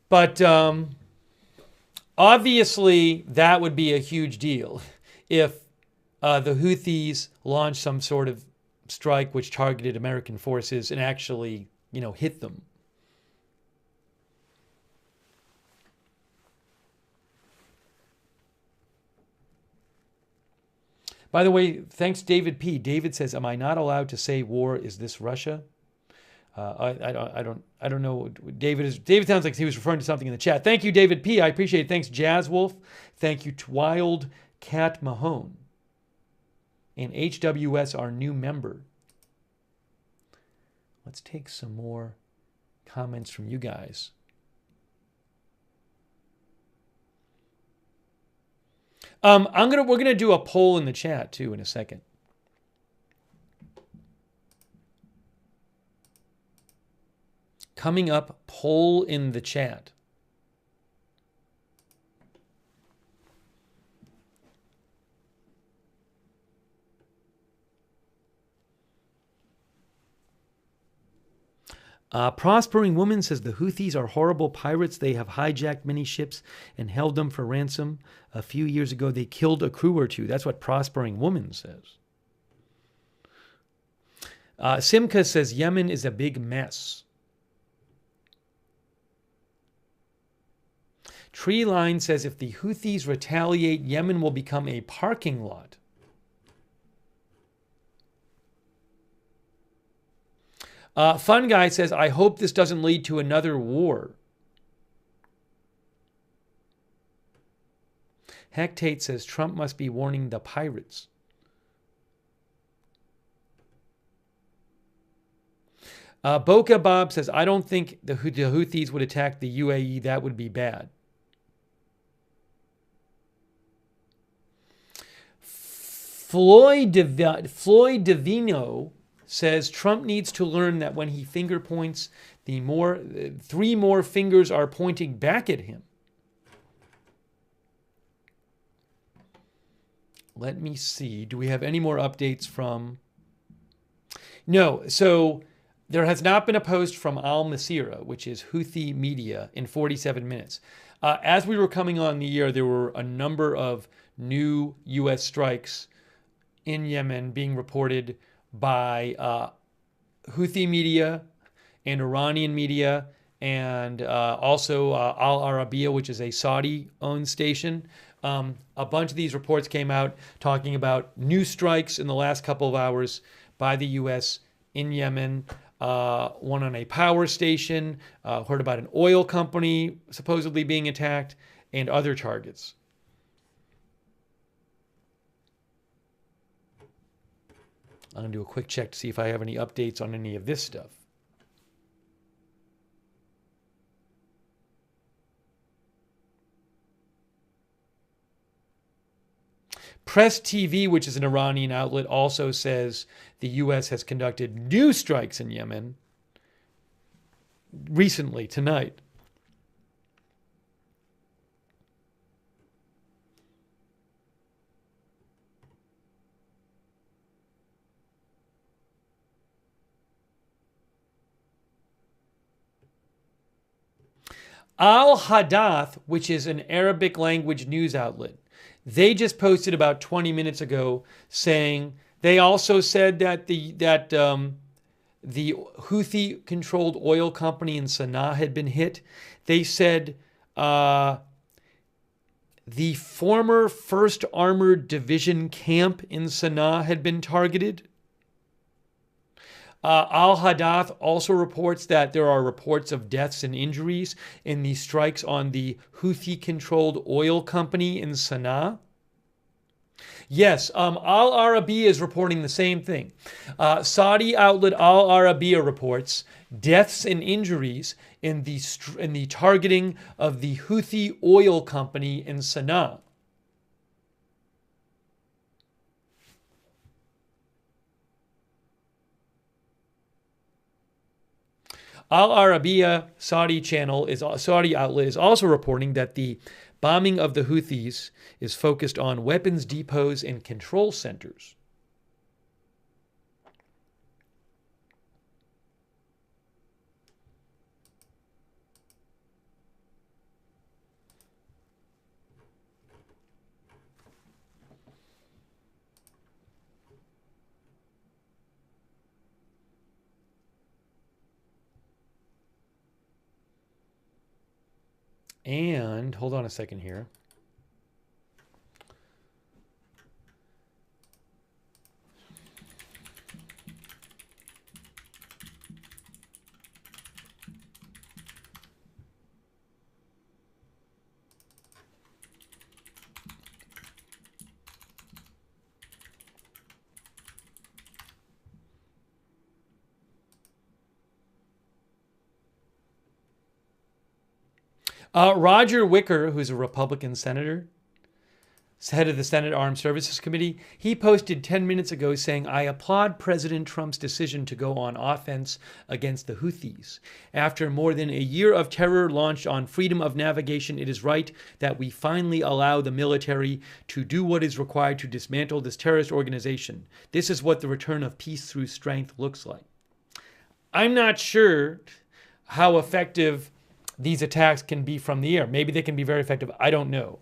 But obviously, that would be a huge deal if the Houthis launched some sort of strike which targeted American forces and actually, hit them. By the way, thanks David P. David says, "Am I not allowed to say war? Is this Russia?" I don't know. David sounds like he was referring to something in the chat. Thank you, David P. I appreciate it. Thanks, Jazz Wolf. Thank you, Wild Cat Mahone. And HWS, our new member. Let's take some more comments from you guys. We're gonna do a poll in the chat too in a second. Coming up, poll in the chat. Prospering Woman says the Houthis are horrible pirates. They have hijacked many ships and held them for ransom. A few years ago, they killed a crew or two. That's what Prospering Woman says. Simca says Yemen is a big mess. Treeline says if the Houthis retaliate, Yemen will become a parking lot. Fun Guy says, I hope this doesn't lead to another war. Hectate says, Trump must be warning the pirates. Boca Bob says, I don't think the Houthis would attack the UAE. That would be bad. Floyd Divino says Trump needs to learn that when he finger points, three more fingers are pointing back at him. Let me see. Do we have any more updates from... No. So there has not been a post from Al Masira, which is Houthi media, in 47 minutes. As we were coming on the air, there were a number of new U.S. strikes in Yemen being reported by Houthi media and Iranian media, and also Al Arabiya, which is a Saudi-owned station. A bunch of these reports came out talking about new strikes in the last couple of hours by the U.S. in Yemen. One on a power station, heard about an oil company supposedly being attacked, and other targets. I'm going to do a quick check to see if I have any updates on any of this stuff. Press TV, which is an Iranian outlet, also says the U.S. has conducted new strikes in Yemen recently, tonight. Al-Hadath, which is an Arabic language news outlet, they just posted about 20 minutes ago saying, they also said that the Houthi-controlled oil company in Sana'a had been hit. They said the former 1st Armored Division camp in Sana'a had been targeted. Al-Hadath also reports that there are reports of deaths and injuries in the strikes on the Houthi-controlled oil company in Sana'a. Yes, Al Arabiya is reporting the same thing. Saudi outlet Al Arabiya reports deaths and injuries in the targeting of the Houthi oil company in Sana'a. Al Arabiya Saudi outlet is also reporting that the bombing of the Houthis is focused on weapons depots and control centers. And hold on a second here. Roger Wicker, who's a Republican senator, head of the Senate Armed Services Committee, he posted 10 minutes ago saying, I applaud President Trump's decision to go on offense against the Houthis. After more than a year of terror launched on freedom of navigation, it is right that we finally allow the military to do what is required to dismantle this terrorist organization. This is what the return of peace through strength looks like. I'm not sure how effective these attacks can be from the air. Maybe they can be very effective. I don't know.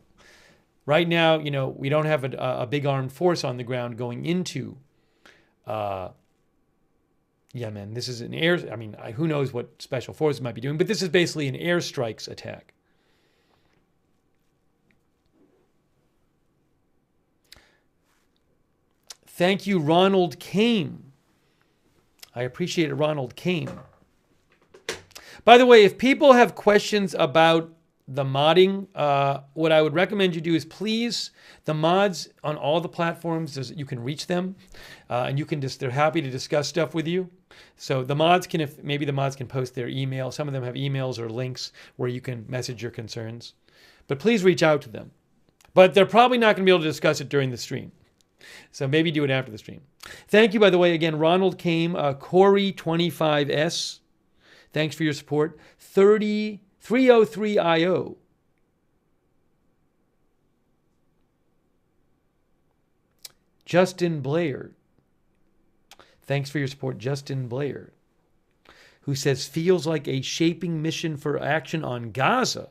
Right now, we don't have a big armed force on the ground going into Yemen. This is an air. I mean, who knows what special forces might be doing, but this is basically an airstrikes attack. Thank you, Ronald Kane. I appreciate it, Ronald Kane. By the way, if people have questions about the modding, what I would recommend you do is please, the mods on all the platforms, you can reach them, and they're happy to discuss stuff with you. So the mods can, if maybe the mods can post their email. Some of them have emails or links where you can message your concerns. But please reach out to them. But they're probably not going to be able to discuss it during the stream. So maybe do it after the stream. Thank you, by the way, again, Ronald came, Corey25S. Thanks for your support. 303IO. Justin Blair. Thanks for your support, Justin Blair, who says, feels like a shaping mission for action on Gaza.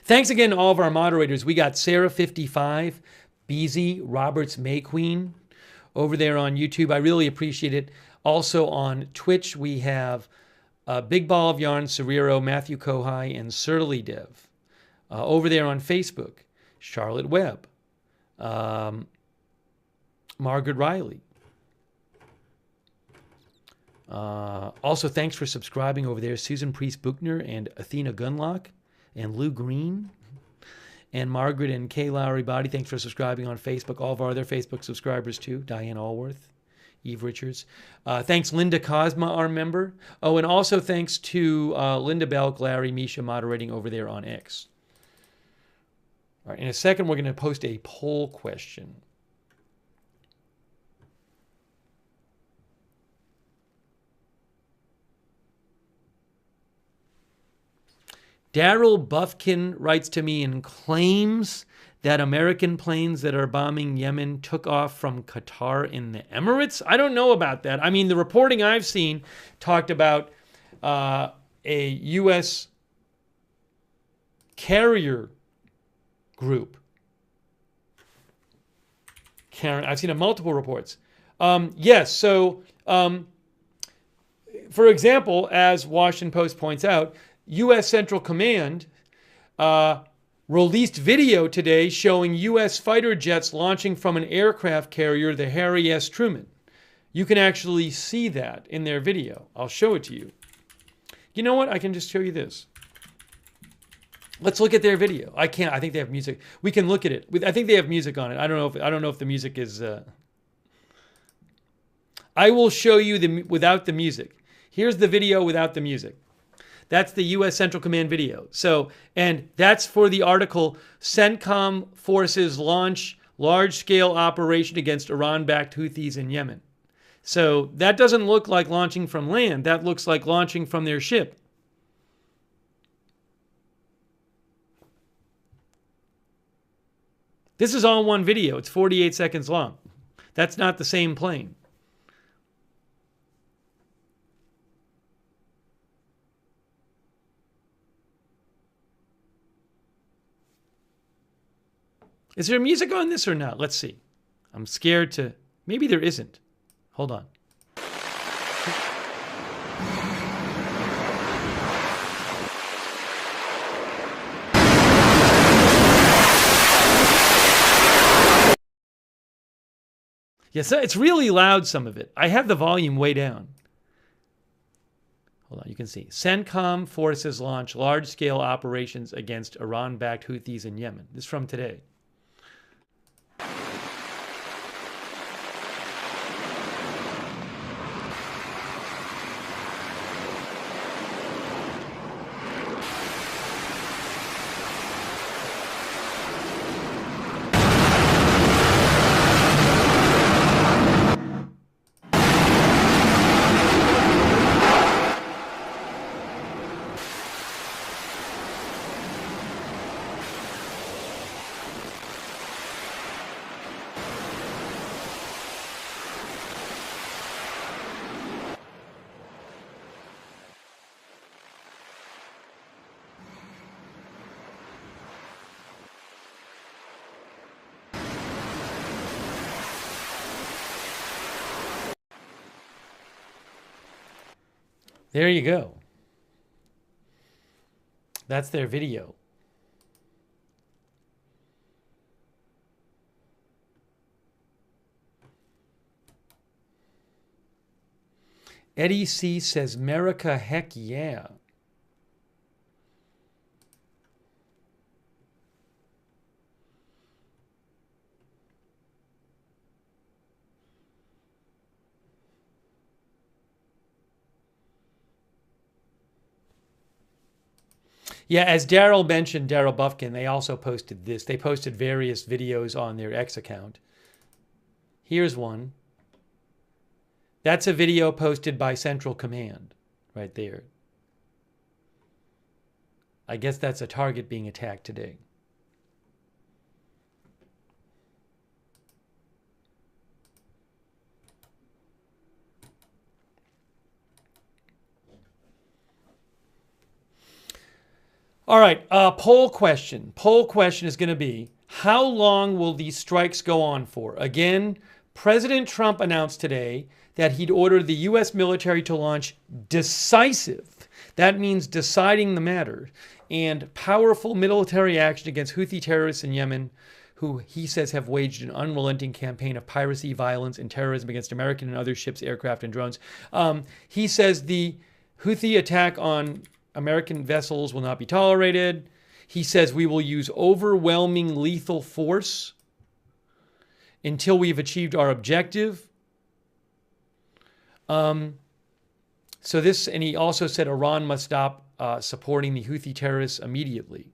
Thanks again to all of our moderators. We got Sarah55, Beezy, Roberts Mayqueen over there on YouTube. I really appreciate it. Also on Twitch, we have Big Ball of Yarn, Serrero, Matthew Kohai, and Surly Dev. Over there on Facebook, Charlotte Webb, Margaret Riley. Also, thanks for subscribing over there, Susan Priest Buchner and Athena Gunlock and Lou Green. And Margaret and Kay Lowry Body, thanks for subscribing on Facebook. All of our other Facebook subscribers too. Diane Allworth, Eve Richards. Thanks Linda Cosma, our member. Oh, and also thanks to Linda Belk, Larry, Misha moderating over there on X. All right, in a second, we're going to post a poll question. Daryl Buffkin writes to me and claims that American planes that are bombing Yemen took off from Qatar in the Emirates. I don't know about that. I mean, the reporting I've seen talked about a U.S. carrier group. Karen, I've seen multiple reports. Yes, so for example, as Washington Post points out, U.S. Central Command released video today showing U.S. fighter jets launching from an aircraft carrier, the Harry S. Truman. You can actually see that in their video. I'll show it to you. You know what? I can just show you this. Let's look at their video. I can't. I think they have music. We can look at it. I think they have music on it. I don't know if the music is. I will show you without the music. Here's the video without the music. That's the U.S. Central Command video. So, and that's for the article, CENTCOM forces launch large-scale operation against Iran-backed Houthis in Yemen. So that doesn't look like launching from land. That looks like launching from their ship. This is all one video. It's 48 seconds long. That's not the same plane. Is there music on this or not? Let's see. I'm scared to... Maybe there isn't. Hold on. Yes, it's really loud, some of it. I have the volume way down. Hold on, you can see. CENTCOM forces launch large-scale operations against Iran-backed Houthis in Yemen. This is from today. There you go. That's their video. Eddie C says, America, heck yeah. Yeah, as Daryl mentioned, Daryl Buffkin, they also posted this. They posted various videos on their X account. Here's one. That's a video posted by Central Command right there. I guess that's a target being attacked today. All right, poll question. Poll question is going to be, how long will these strikes go on for? Again, President Trump announced today that he'd ordered the U.S. military to launch decisive, that means deciding the matter, and powerful military action against Houthi terrorists in Yemen, who he says have waged an unrelenting campaign of piracy, violence, and terrorism against American and other ships, aircraft, and drones. He says the Houthi attack on American vessels will not be tolerated. He says we will use overwhelming lethal force until we've achieved our objective. And he also said Iran must stop supporting the Houthi terrorists immediately.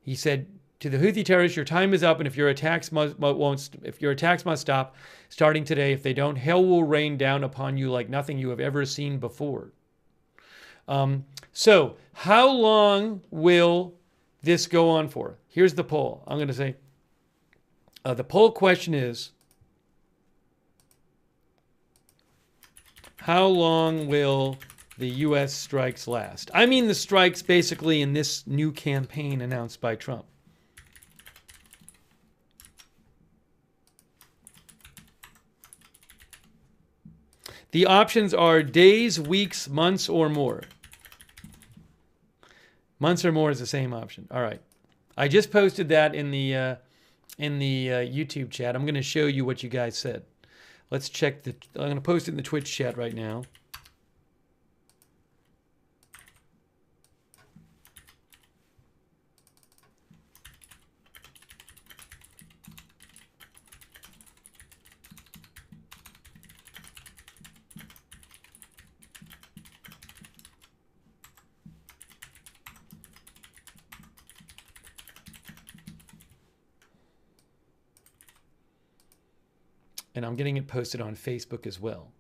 He said to the Houthi terrorists, your time is up, and if your attacks must stop starting today. If they don't, hell will rain down upon you like nothing you have ever seen before. So how long will this go on for? Here's the poll. I'm going to say the poll question is, how long will the U.S. strikes last? I mean the strikes basically in this new campaign announced by Trump. The options are days, weeks, months, or more. Months or more is the same option. All right. I just posted that in the YouTube chat. I'm going to show you what you guys said. Let's check I'm going to post it in the Twitch chat right now. And I'm getting it posted on Facebook as well.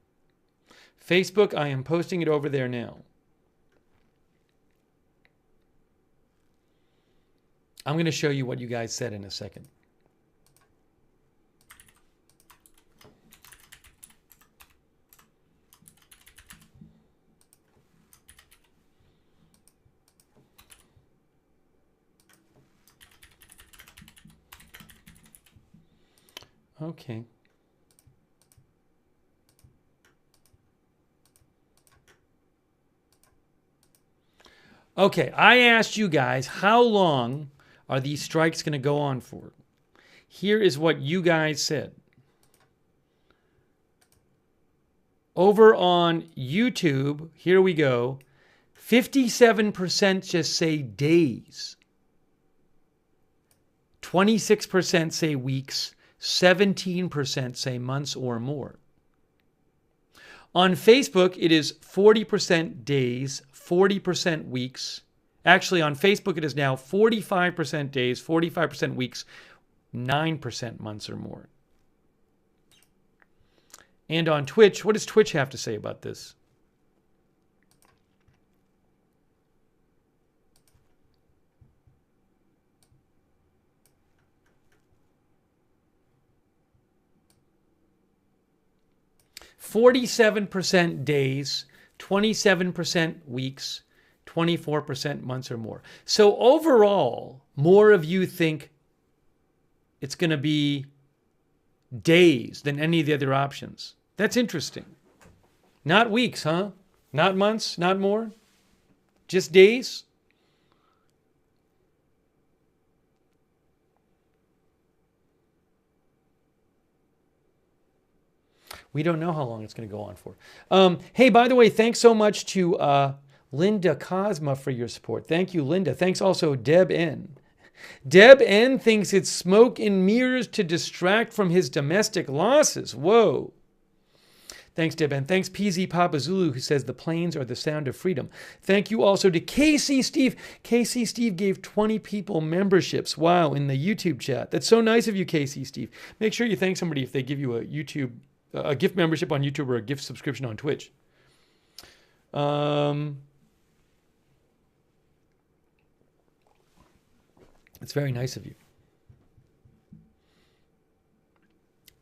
Facebook, I am posting it over there now. I'm going to show you what you guys said in a second. Okay. Okay, I asked you guys, how long are these strikes going to go on for? Here is what you guys said. Over on YouTube, here we go. 57% just say days. 26% say weeks. 17% say months or more. On Facebook, it is 40% days, 40% weeks. Actually, on Facebook, it is now 45% days, 45% weeks, 9% months or more. And on Twitch, what does Twitch have to say about this? "47% days, 27% weeks, 24% months or more." So overall, more of you think it's going to be days than any of the other options. That's interesting. Not weeks, huh? Not months, not more? Just days? We don't know how long it's going to go on for. Hey, by the way, thanks so much to Linda Cosma for your support. Thank you, Linda. Thanks also, Deb N. Deb N thinks it's smoke and mirrors to distract from his domestic losses. Whoa. Thanks, Deb N. Thanks, PZ Papa Zulu, who says the planes are the sound of freedom. Thank you also to KC Steve. KC Steve gave 20 people memberships. Wow, in the YouTube chat. That's so nice of you, KC Steve. Make sure you thank somebody if they give you a gift membership on YouTube or a gift subscription on Twitch. It's very nice of you.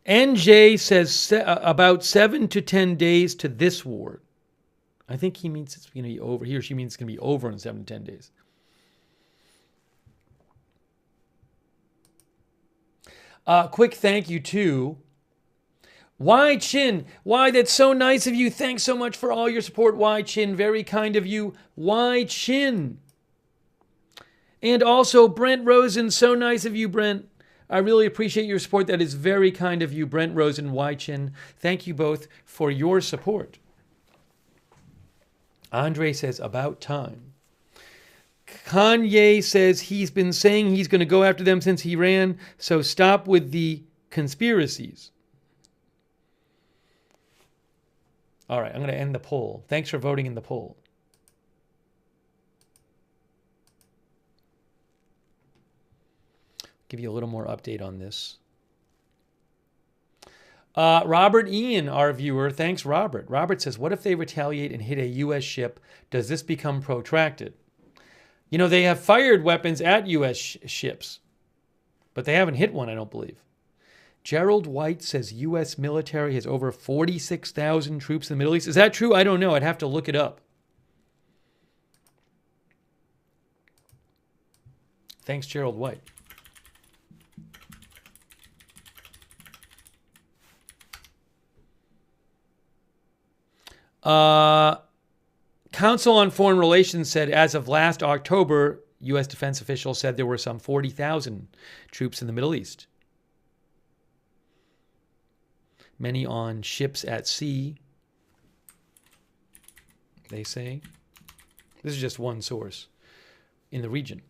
NJ says about 7 to 10 days to this war. I think he means it's going to be over. He or she means it's going to be over in 7 to 10 days. Quick thank you to Y Chin. Why, that's so nice of you. Thanks so much for all your support, Y Chin. Very kind of you, Y Chin. And also Brent Rosen. So nice of you, Brent. I really appreciate your support. That is very kind of you, Brent Rosen, Y Chin. Thank you both for your support. Andre says, about time. Kanye says he's been saying he's going to go after them since he ran, so stop with the conspiracies. All right, I'm going to end the poll. Thanks for voting in the poll. Give you a little more update on this. Robert Ian, our viewer, thanks, Robert. Robert says, what if they retaliate and hit a U.S. ship? Does this become protracted? You know, they have fired weapons at U.S. ships, but they haven't hit one, I don't believe. Gerald White says U.S. military has over 46,000 troops in the Middle East. Is that true? I don't know. I'd have to look it up. Thanks, Gerald White. Council on Foreign Relations said as of last October, U.S. defense officials said there were some 40,000 troops in the Middle East. Many on ships at sea, they say. This is just one source in the region.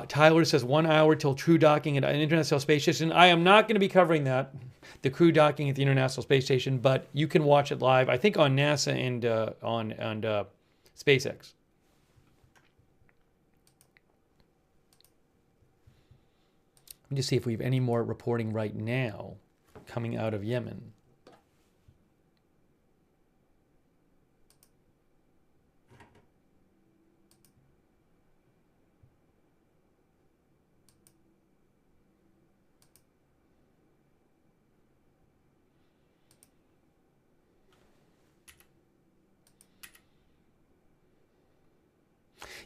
Tyler says 1 hour till true docking at an International Space Station. I am not going to be covering that, the crew docking at the International Space Station, but you can watch it live, I think, on NASA and on SpaceX. Let me just see if we have any more reporting right now coming out of Yemen.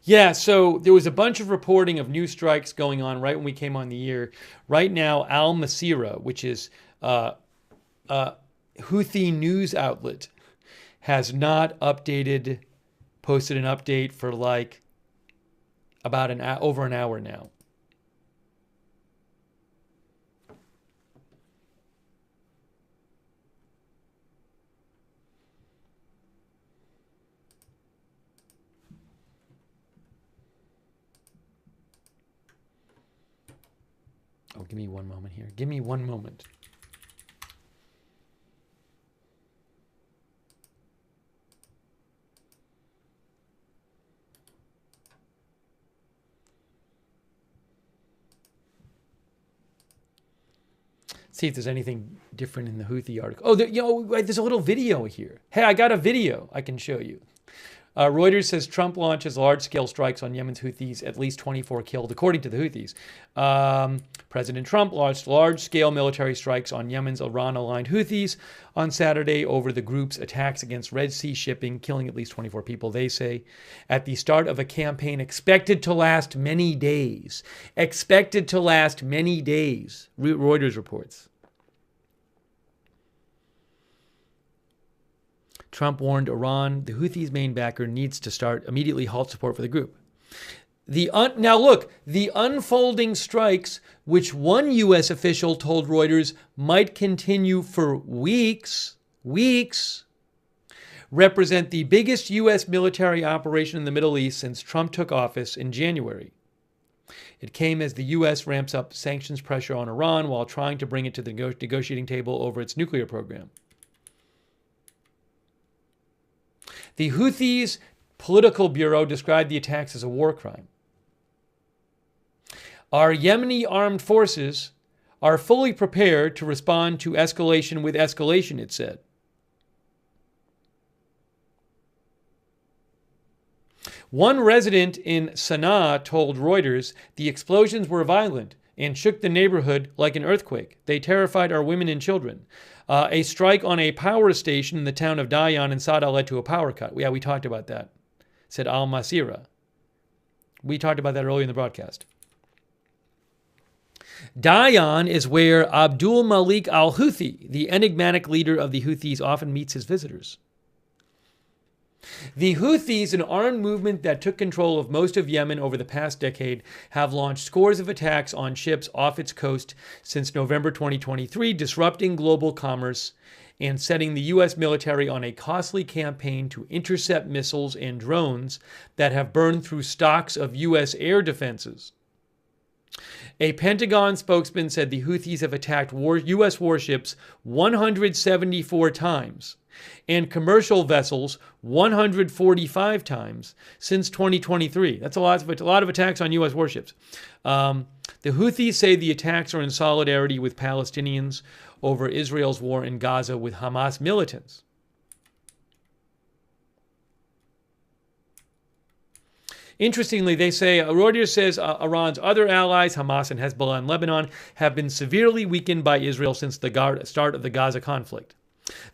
Yeah, so there was a bunch of reporting of new strikes going on right when we came on the air. Right now, Al Masira, which is a Houthi news outlet, has not posted an update for like about over an hour now. Oh, give me one moment here. Give me one moment. See if there's anything different in the Houthi article. Oh, there's a little video here. Hey, I got a video I can show you. Reuters says Trump launches large-scale strikes on Yemen's Houthis, at least 24 killed, according to the Houthis. President Trump launched large-scale military strikes on Yemen's Iran-aligned Houthis on Saturday over the group's attacks against Red Sea shipping, killing at least 24 people, they say, at the start of a campaign expected to last many days. Expected to last many days, Reuters reports. Trump warned Iran, the Houthis' main backer, needs to immediately halt support for the group. Now look, the unfolding strikes, which one U.S. official told Reuters might continue for weeks, represent the biggest U.S. military operation in the Middle East since Trump took office in January. It came as the U.S. ramps up sanctions pressure on Iran while trying to bring it to the negotiating table over its nuclear program. The Houthis Political Bureau described the attacks as a war crime. Our Yemeni armed forces are fully prepared to respond to escalation with escalation, it said. One resident in Sana'a told Reuters the explosions were violent and shook the neighborhood like an earthquake. They terrified our women and children. A strike on a power station in the town of Dayan in Sada led to a power cut. Yeah, we talked about that, said Al-Masira. We talked about that earlier in the broadcast. Dayan is where Abdul Malik al-Houthi, the enigmatic leader of the Houthis, often meets his visitors. The Houthis, an armed movement that took control of most of Yemen over the past decade, have launched scores of attacks on ships off its coast since November 2023, disrupting global commerce and setting the U.S. military on a costly campaign to intercept missiles and drones that have burned through stocks of U.S. air defenses. A Pentagon spokesman said the Houthis have attacked U.S. warships 174 times and commercial vessels 145 times since 2023. That's a lot of attacks on U.S. warships. The Houthis say the attacks are in solidarity with Palestinians over Israel's war in Gaza with Hamas militants. Interestingly, they say, Reuters says Iran's other allies, Hamas and Hezbollah in Lebanon, have been severely weakened by Israel since the start of the Gaza conflict.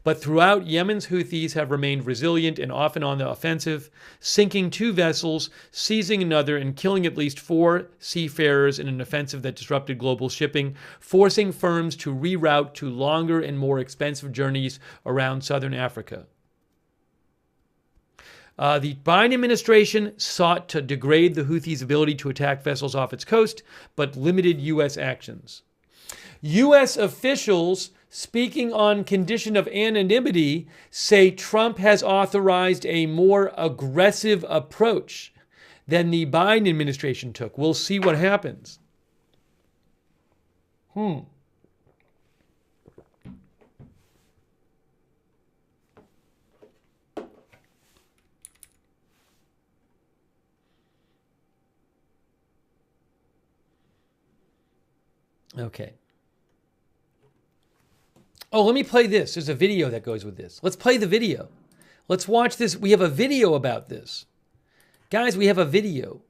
But throughout, Yemen's Houthis have remained resilient and often on the offensive, sinking 2 vessels, seizing another, and killing at least 4 seafarers in an offensive that disrupted global shipping, forcing firms to reroute to longer and more expensive journeys around southern Africa. The Biden administration sought to degrade the Houthis' ability to attack vessels off its coast, but limited U.S. actions. U.S. officials, speaking on condition of anonymity, say Trump has authorized a more aggressive approach than the Biden administration took. We'll see what happens. Okay. Oh, let me play this. There's a video that goes with this. Let's play the video. Let's watch this. We have a video about this. Guys, we have a video.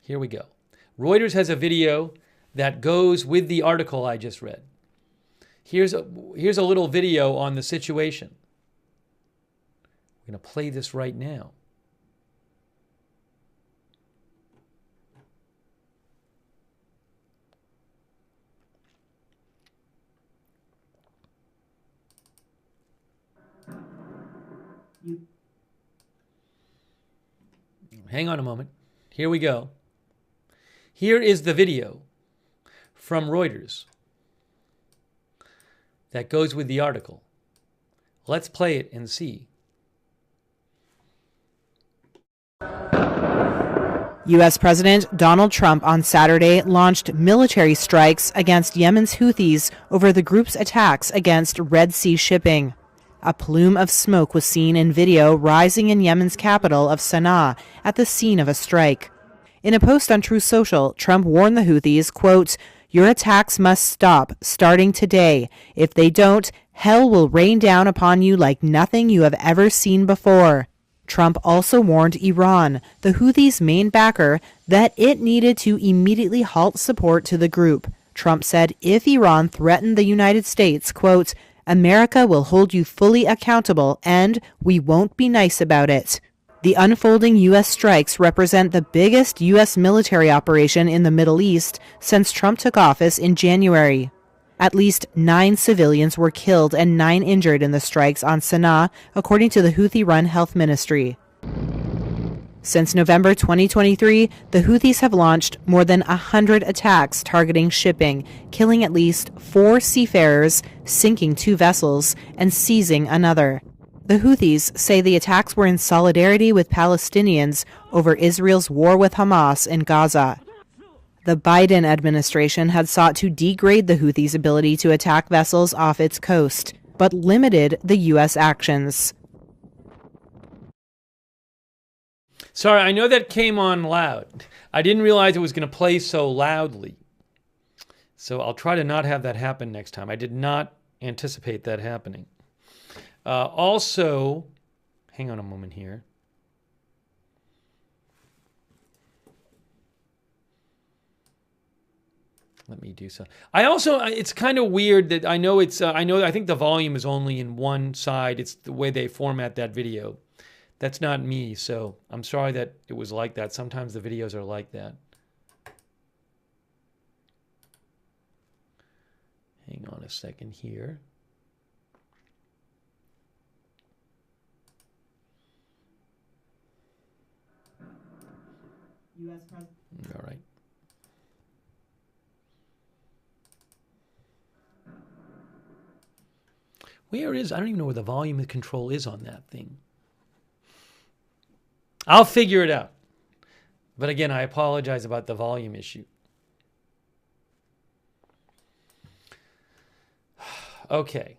Here we go. Reuters has a video that goes with the article I just read. Here's a little video on the situation. We're going to play this right now. Hang on a moment. Here we go. Here is the video from Reuters that goes with the article. Let's play it and see. U.S. President Donald Trump on Saturday launched military strikes against Yemen's Houthis over the group's attacks against Red Sea shipping. A plume of smoke was seen in video rising in Yemen's capital of Sana'a at the scene of a strike. In a post on Truth Social, Trump warned the Houthis, quote, "Your attacks must stop, starting today. If they don't, hell will rain down upon you like nothing you have ever seen before." Trump also warned Iran, the Houthis' main backer, that it needed to immediately halt support to the group. Trump said if Iran threatened the United States, quote, "America will hold you fully accountable and we won't be nice about it." The unfolding U.S. strikes represent the biggest U.S. military operation in the Middle East since Trump took office in January. At least 9 civilians were killed and 9 injured in the strikes on Sana'a, according to the Houthi-run health ministry. Since November 2023, the Houthis have launched more than 100 attacks targeting shipping, killing at least 4 seafarers, sinking 2 vessels, and seizing another. The Houthis say the attacks were in solidarity with Palestinians over Israel's war with Hamas in Gaza. The Biden administration had sought to degrade the Houthis' ability to attack vessels off its coast, but limited the U.S. actions. Sorry, I know that came on loud. I didn't realize it was going to play so loudly. So I'll try to not have that happen next time. I did not anticipate that happening. Also, hang on a moment here. Let me do so. It's kind of weird that I think the volume is only in one side. It's the way they format that video. That's not me, so I'm sorry that it was like that. Sometimes the videos are like that. Hang on a second here. U.S. President. All right. I don't even know where the volume control is on that thing. I'll figure it out. But again, I apologize about the volume issue. Okay.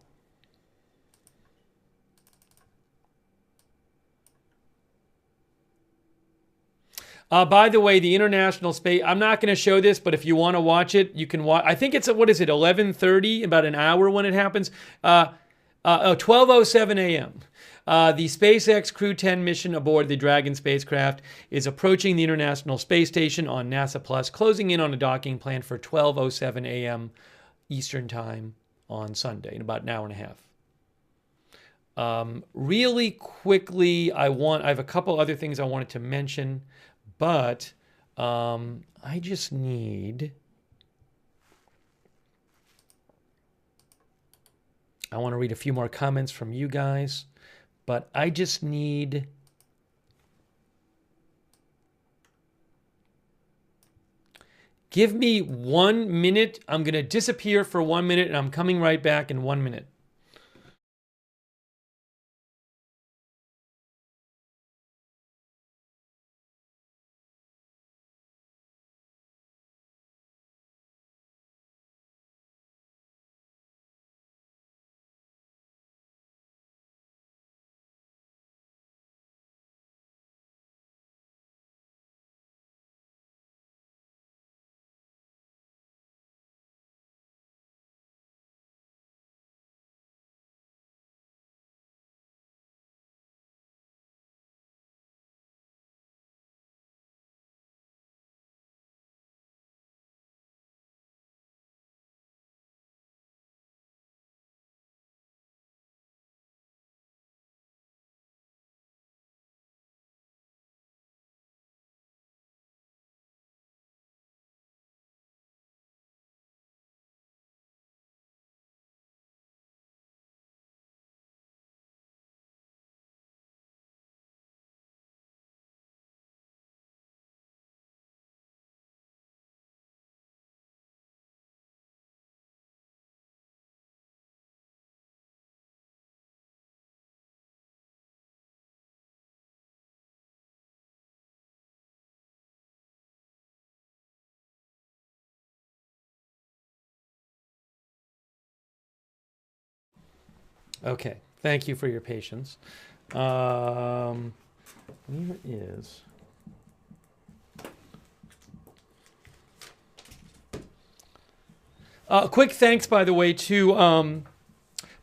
By the way, the International Space, I'm not going to show this, but if you want to watch it, you can watch. I think it's, 11:30, about an hour when it happens. 12:07 a.m. The SpaceX Crew 10 mission aboard the Dragon spacecraft is approaching the International Space Station on NASA Plus, closing in on a docking plan for 12:07 a.m. Eastern Time on Sunday, in about an hour and a half. Really quickly, I have a couple other things I wanted to mention, but I just need... I want to read a few more comments from you guys. But I just need... Give me 1 minute. I'm going to disappear for 1 minute, and I'm coming right back in 1 minute. Okay, thank you for your patience. Where is... quick thanks, by the way, to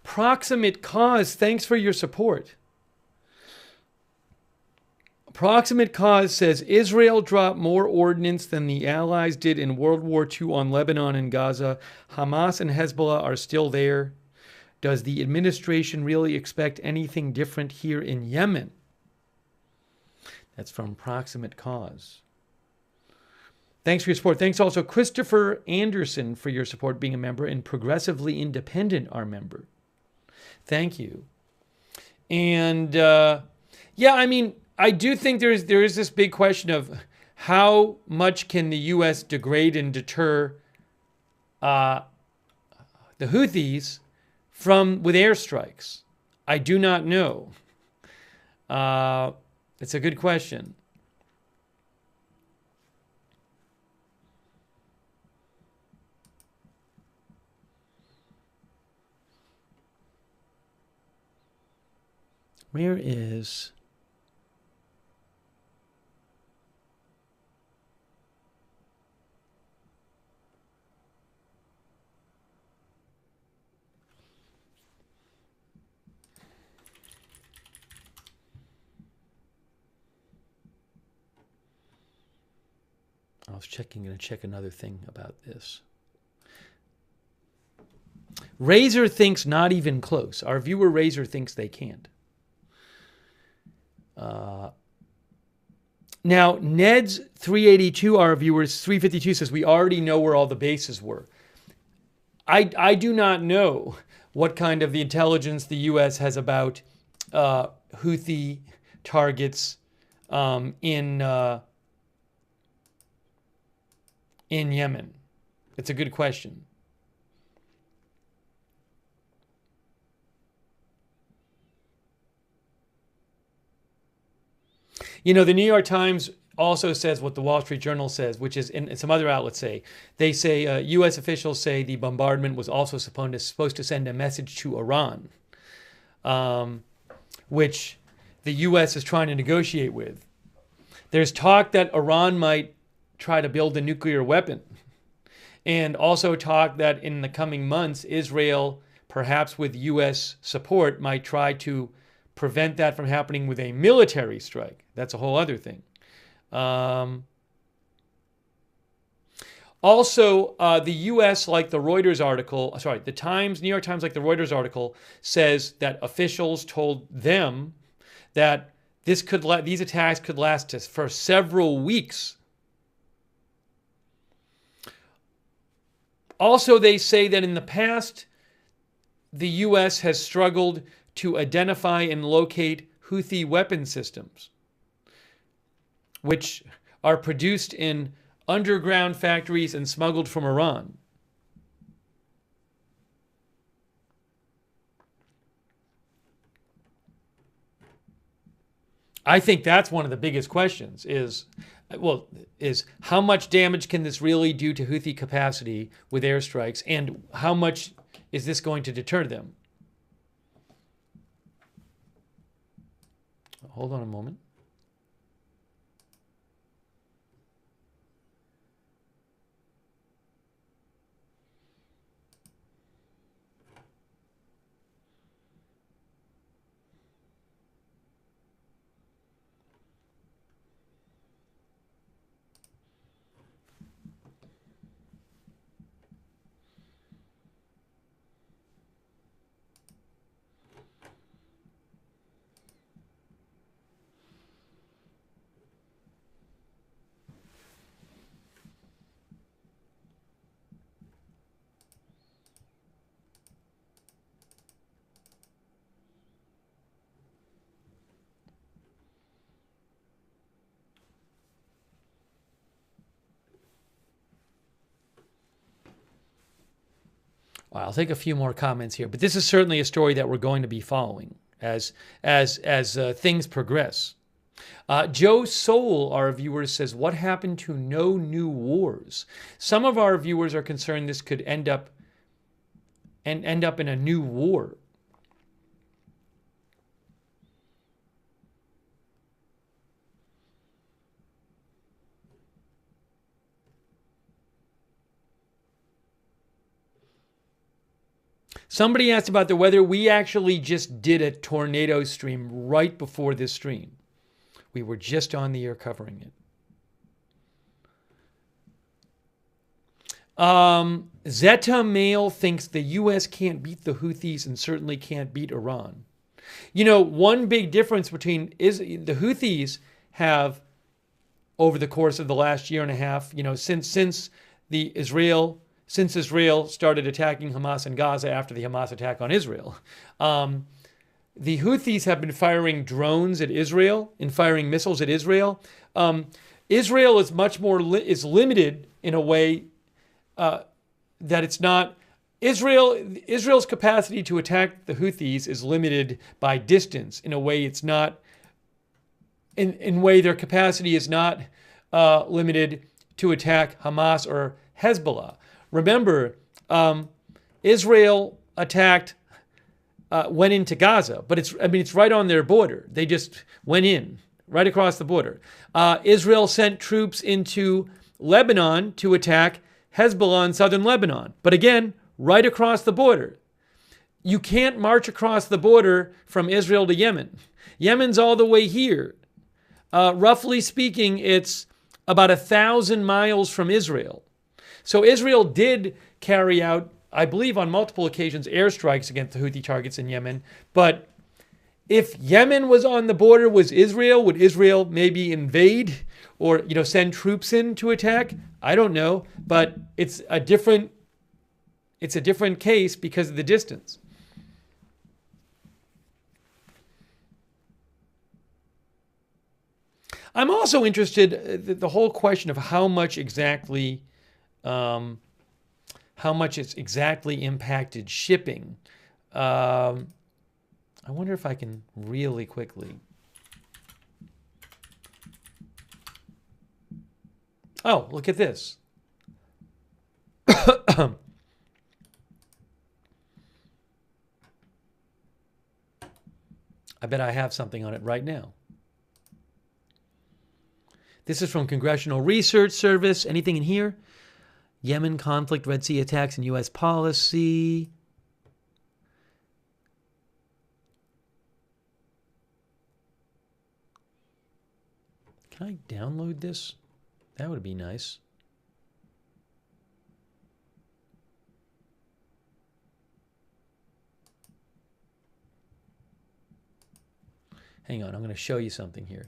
Proximate Cause. Thanks for your support. Proximate Cause says, Israel dropped more ordnance than the Allies did in World War II on Lebanon and Gaza. Hamas and Hezbollah are still there. Does the administration really expect anything different here in Yemen? That's from Proximate Cause. Thanks for your support. Thanks also Christopher Anderson for your support, being a member, and Progressively Independent, our member. Thank you. And yeah, I mean, I do think there is this big question of how much can the U.S. degrade and deter the Houthis with airstrikes. I do not know. It's a good question. Where is... I was going to check another thing about this. Razor thinks not even close. Our viewer Razor thinks they can't. Now, Ned's 382, our viewers 352 says we already know where all the bases were. I do not know what kind of the intelligence the U.S. has about Houthi targets in Yemen. It's a good question. You know, the New York Times also says what the Wall Street Journal says, which is, and some other outlets say. They say U.S. officials say the bombardment was also supposed to send a message to Iran, which the U.S. is trying to negotiate with. There's talk that Iran might try to build a nuclear weapon, and also talk that in the coming months, Israel, perhaps with U.S. support, might try to prevent that from happening with a military strike. That's a whole other thing. Also, the U.S., like the Reuters article, the Times, New York Times, like the Reuters article, says that officials told them that these attacks could last for several weeks. Also, they say that in the past, the U.S. has struggled to identify and locate Houthi weapon systems, which are produced in underground factories and smuggled from Iran. I think that's one of the biggest questions is how much damage can this really do to Houthi capacity with airstrikes, and how much is this going to deter them? Hold on a moment. I'll take a few more comments here, but this is certainly a story that we're going to be following as things progress. Joe Soul, our viewer, says, what happened to no new wars? Some of our viewers are concerned this could end up in a new war. Somebody asked about the weather. We actually just did a tornado stream right before this stream. We were just on the air covering it. Zeta Mail thinks the U.S. can't beat the Houthis and certainly can't beat Iran. You know, one big difference between the Houthis have, over the course of the last year and a half, you know, since Israel started attacking Hamas in Gaza after the Hamas attack on Israel, the Houthis have been firing drones at Israel and firing missiles at Israel. Israel is much more is limited in a way that it's not. Israel's capacity to attack the Houthis is limited by distance. In a way, it's not. In way, their capacity is not limited to attack Hamas or Hezbollah. Remember, Israel went into Gaza, but it's right on their border. They just went in right across the border. Israel sent troops into Lebanon to attack Hezbollah in southern Lebanon, but again, right across the border. You can't march across the border from Israel to Yemen. Yemen's all the way here. Roughly speaking, it's about 1,000 miles from Israel. So Israel did carry out, I believe on multiple occasions, airstrikes against the Houthi targets in Yemen. But if Yemen was on the border with Israel, would Israel maybe invade or send troops in to attack? I don't know, but it's a different case because of the distance. I'm also interested the whole question of how much it's exactly impacted shipping. I wonder if I can really quickly. Oh, look at this. I bet I have something on it right now. This is from Congressional Research Service. Anything in here? Yemen conflict, Red Sea attacks, and U.S. policy. Can I download this? That would be nice. Hang on, I'm going to show you something here.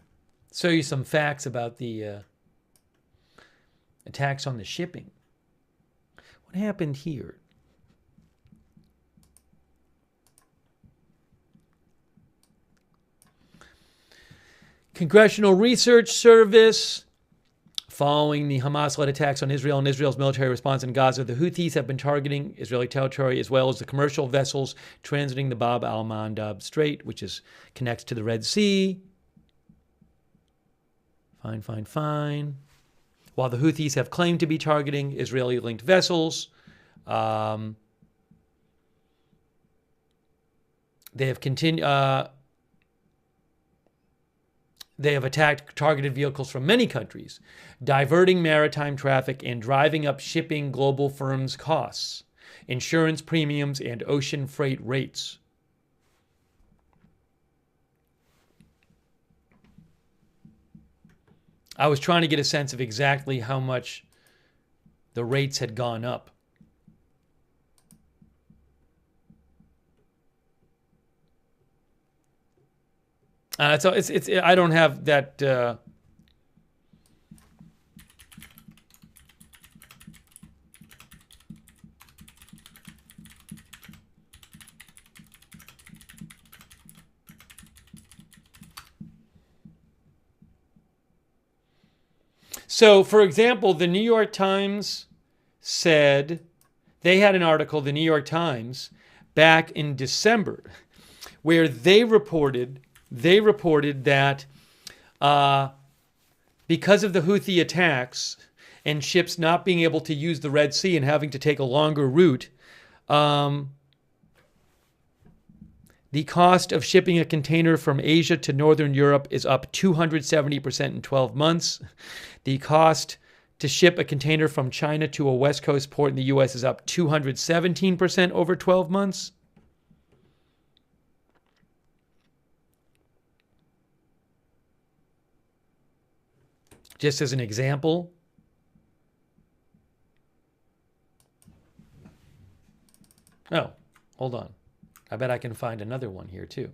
Show you some facts about the attacks on the shipping. What happened here? Congressional Research Service. Following the Hamas-led attacks on Israel and Israel's military response in Gaza, the Houthis have been targeting Israeli territory as well as the commercial vessels transiting the Bab al-Mandab Strait, which connects to the Red Sea. Fine. While the Houthis have claimed to be targeting Israeli-linked vessels, they have attacked targeted vehicles from many countries, diverting maritime traffic and driving up shipping global firms' costs, insurance premiums, and ocean freight rates. I was trying to get a sense of exactly how much the rates had gone up. So it's I don't have that. So, for example, the New York Times said they had an article, the New York Times, back in December, where they reported that because of the Houthi attacks and ships not being able to use the Red Sea and having to take a longer route, the cost of shipping a container from Asia to Northern Europe is up 270% in 12 months. The cost to ship a container from China to a West Coast port in the U.S. is up 217% over 12 months. Just as an example. Oh, hold on. I bet I can find another one here too.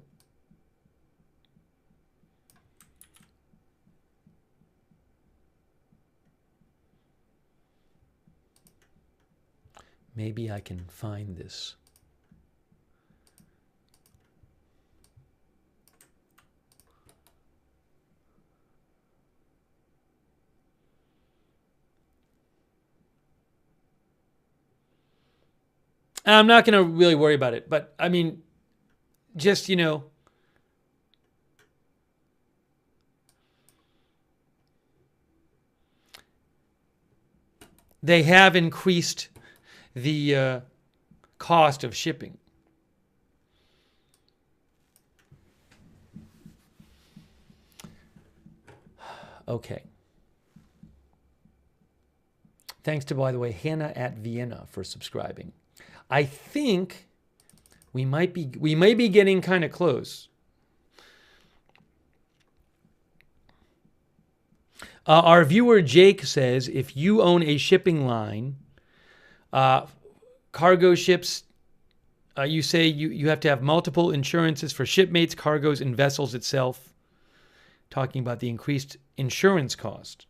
Maybe I can find this. I'm not going to really worry about it, but I mean, just, they have increased the cost of shipping. Okay. Thanks to, by the way, Hannah at Vienna for subscribing. I think we may be getting kind of close. Our viewer Jake says, if you own a shipping line, cargo ships, you say you have to have multiple insurances for shipmates, cargoes, and vessels itself. Talking about the increased insurance cost.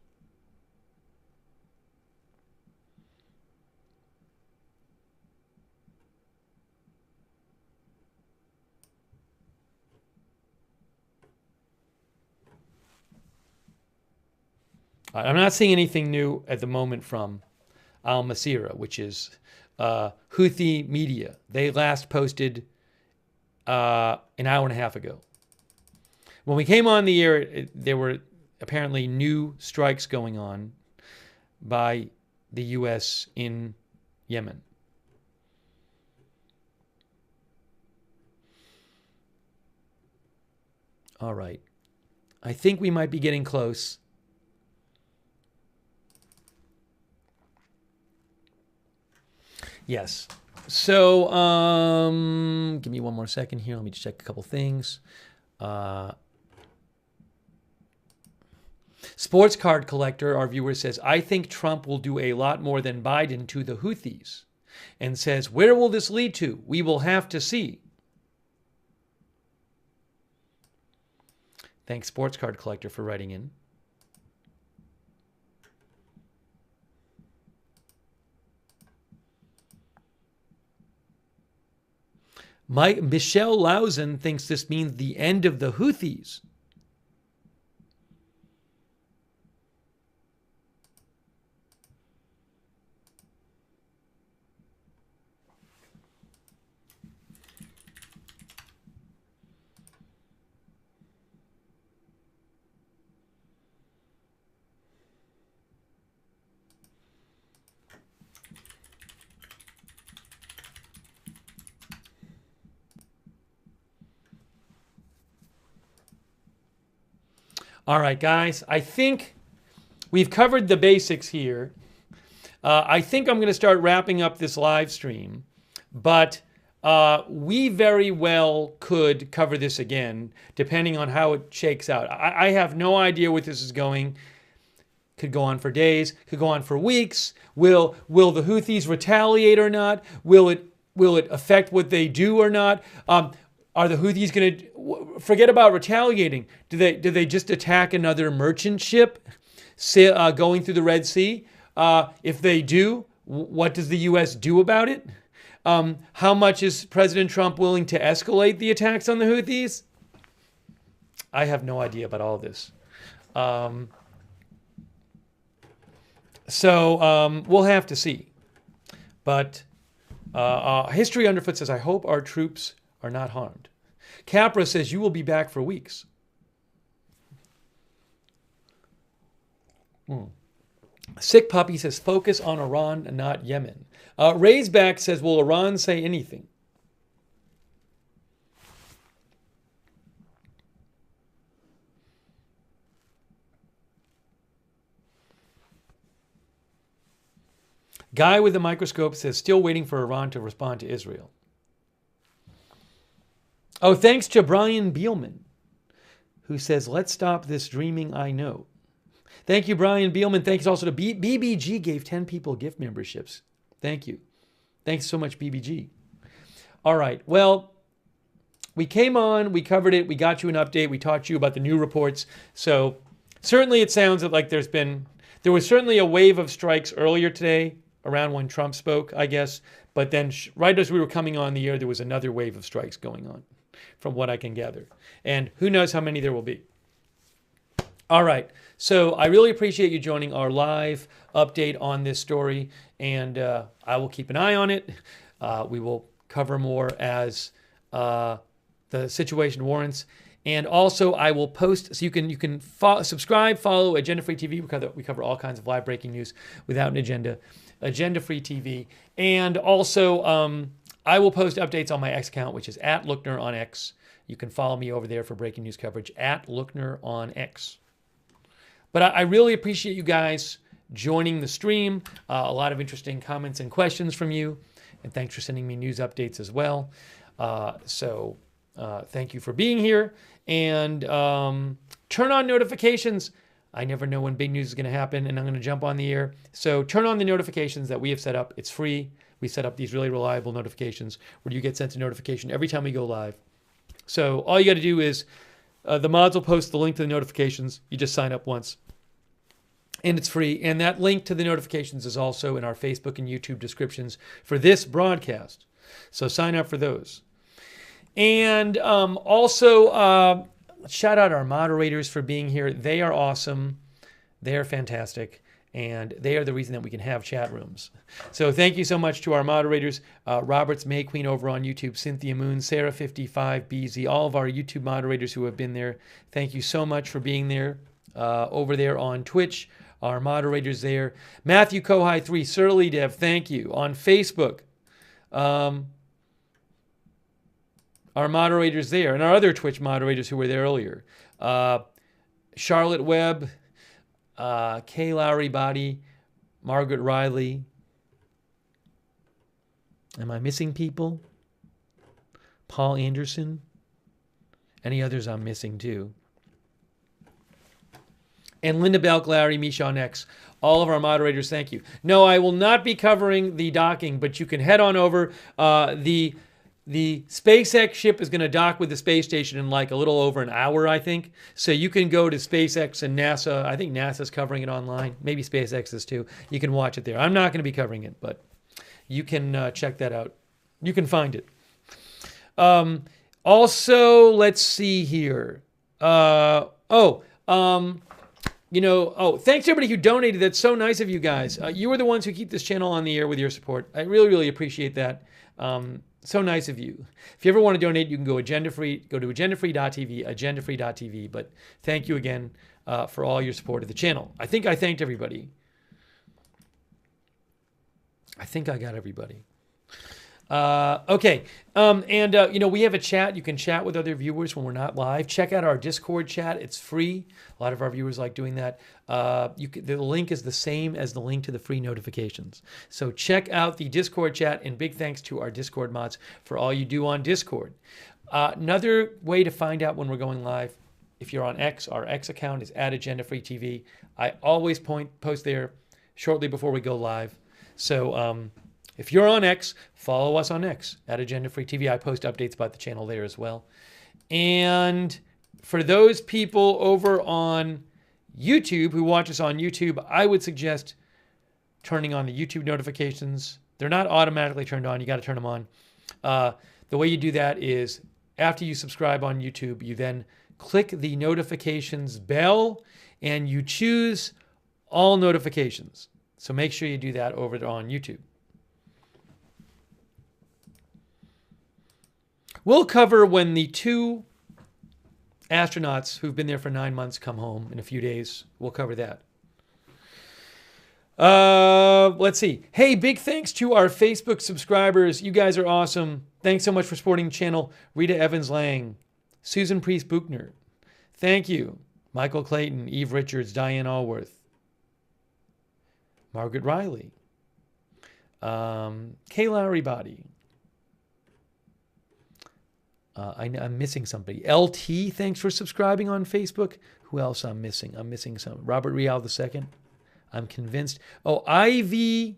I'm not seeing anything new at the moment from Al Masira, which is Houthi media. They last posted an hour and a half ago. When we came on the air, there were apparently new strikes going on by the U.S. in Yemen. All right. I think we might be getting close. Yes. So, give me one more second here. Let me just check a couple things. Sports card collector, our viewer says, I think Trump will do a lot more than Biden to the Houthis, and says, where will this lead to? We will have to see. Thanks, sports card collector, for writing in. Michelle Lausen thinks this means the end of the Houthis. All right, guys, I think we've covered the basics here. I think I'm going to start wrapping up this live stream, but we very well could cover this again, depending on how it shakes out. I have no idea what this is going. Could go on for days, could go on for weeks. Will the Houthis retaliate or not? Will it affect what they do or not? Are the Houthis going to forget about retaliating? Do they just attack another merchant ship going through the Red Sea? If they do, what does the U.S. do about it? How much is President Trump willing to escalate the attacks on the Houthis? I have no idea about all of this. So we'll have to see. But History Underfoot says, I hope our troops are not harmed. Capra says, you will be back for weeks. Sick Puppy says, focus on Iran and not Yemen. Raisback says, will Iran say anything? Guy with the microscope says, still waiting for Iran to respond to Israel. Oh, thanks to Brian Beelman, who says, let's stop this dreaming I know. Thank you, Brian Beelman. Thanks also to BBG gave 10 people gift memberships. Thank you. Thanks so much, BBG. All right. Well, we came on, we covered it, we got you an update, we taught you about the new reports. So certainly it sounds like there was certainly a wave of strikes earlier today, around when Trump spoke, I guess. But then right as we were coming on the air, there was another wave of strikes going on, from what I can gather. And who knows how many there will be. All right. So I really appreciate you joining our live update on this story, and I will keep an eye on it. We will cover more as the situation warrants. And also, I will post, so you can subscribe, follow Agenda Free TV. We cover all kinds of live breaking news without an agenda. Agenda Free TV. And also, I will post updates on my X account, which is @Lookner on X. You can follow me over there for breaking news coverage, @Lookner on X. But I really appreciate you guys joining the stream. A lot of interesting comments and questions from you. And thanks for sending me news updates as well. Thank you for being here. And turn on notifications. I never know when big news is going to happen, and I'm going to jump on the air. So turn on the notifications that we have set up. It's free. We set up these really reliable notifications where you get sent a notification every time we go live. So all you got to do is the mods will post the link to the notifications. You just sign up once. And it's free. And that link to the notifications is also in our Facebook and YouTube descriptions for this broadcast. So sign up for those. And also, shout out our moderators for being here. They are awesome. They are fantastic. And they are the reason that we can have chat rooms. So thank you so much to our moderators. Roberts May Queen over on YouTube, Cynthia Moon, Sarah55BZ, all of our YouTube moderators who have been there. Thank you so much for being there. Over there on Twitch, our moderators there. Matthew Kohai 3, Surly Dev, thank you. On Facebook, our moderators there, and our other Twitch moderators who were there earlier. Charlotte Webb, Kay Lowry Body, Margaret Riley. Am I missing people? Paul Anderson. Any others I'm missing too. And Linda Belk, Larry, Michon X. All of our moderators, thank you. No, I will not be covering the docking, but you can head on over. The SpaceX ship is going to dock with the space station in like a little over an hour, I think. So you can go to SpaceX and NASA. I think NASA's covering it online. Maybe SpaceX is too. You can watch it there. I'm not going to be covering it, but you can check that out. You can find it. Also, let's see here. Thanks to everybody who donated. That's so nice of you guys. You are the ones who keep this channel on the air with your support. I really, really appreciate that. So nice of you. If you ever want to donate, you can go agendafree. Go to agendafree.tv, agendafree.tv. But thank you again for all your support of the channel. I think I thanked everybody. I think I got everybody. Okay. We have a chat. You can chat with other viewers when we're not live. Check out our Discord chat. It's free. A lot of our viewers like doing that. The link is the same as the link to the free notifications. So check out the Discord chat, and big thanks to our Discord mods for all you do on Discord. Another way to find out when we're going live, if you're on X, our X account is @AgendaFreeTV. I always post there shortly before we go live. So, if you're on X, follow us on X @AgendaFreeTV. I post updates about the channel there as well. And for those people over on YouTube who watch us on YouTube, I would suggest turning on the YouTube notifications. They're not automatically turned on. You got to turn them on. The way you do that is after you subscribe on YouTube, you then click the notifications bell and you choose all notifications. So make sure you do that over on YouTube. We'll cover when the 2 astronauts who've been there for 9 months come home in a few days. We'll cover that. Let's see. Hey, big thanks to our Facebook subscribers. You guys are awesome. Thanks so much for supporting the channel. Rita Evans-Lang, Susan Priest-Buchner. Thank you. Michael Clayton, Eve Richards, Diane Allworth, Margaret Riley, Kay Lowry Body. I'm missing somebody. LT, thanks for subscribing on Facebook. Who else I'm missing? I'm missing some. Robert Rial II. I'm convinced. Oh, Ivy.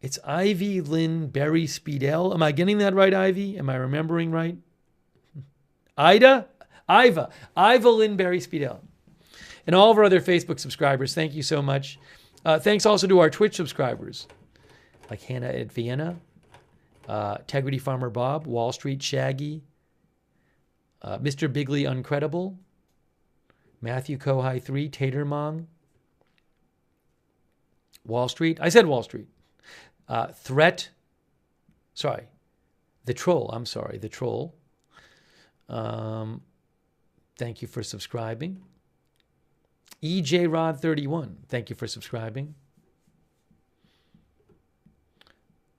It's Ivy Lynn Berry Speedell. Am I getting that right, Ivy? Am I remembering right? Iva Lynn Berry Speedell. And all of our other Facebook subscribers, thank you so much. Thanks also to our Twitch subscribers, like Hannah at Vienna, Integrity Farmer Bob, Wall Street Shaggy, Mr. Bigley Uncredible, Matthew Kohai 3, Tater Mong, Wall Street. I said Wall Street. Threat, Sorry. The Troll. I'm sorry. The Troll. Thank you for subscribing. EJ Rod 31. Thank you for subscribing.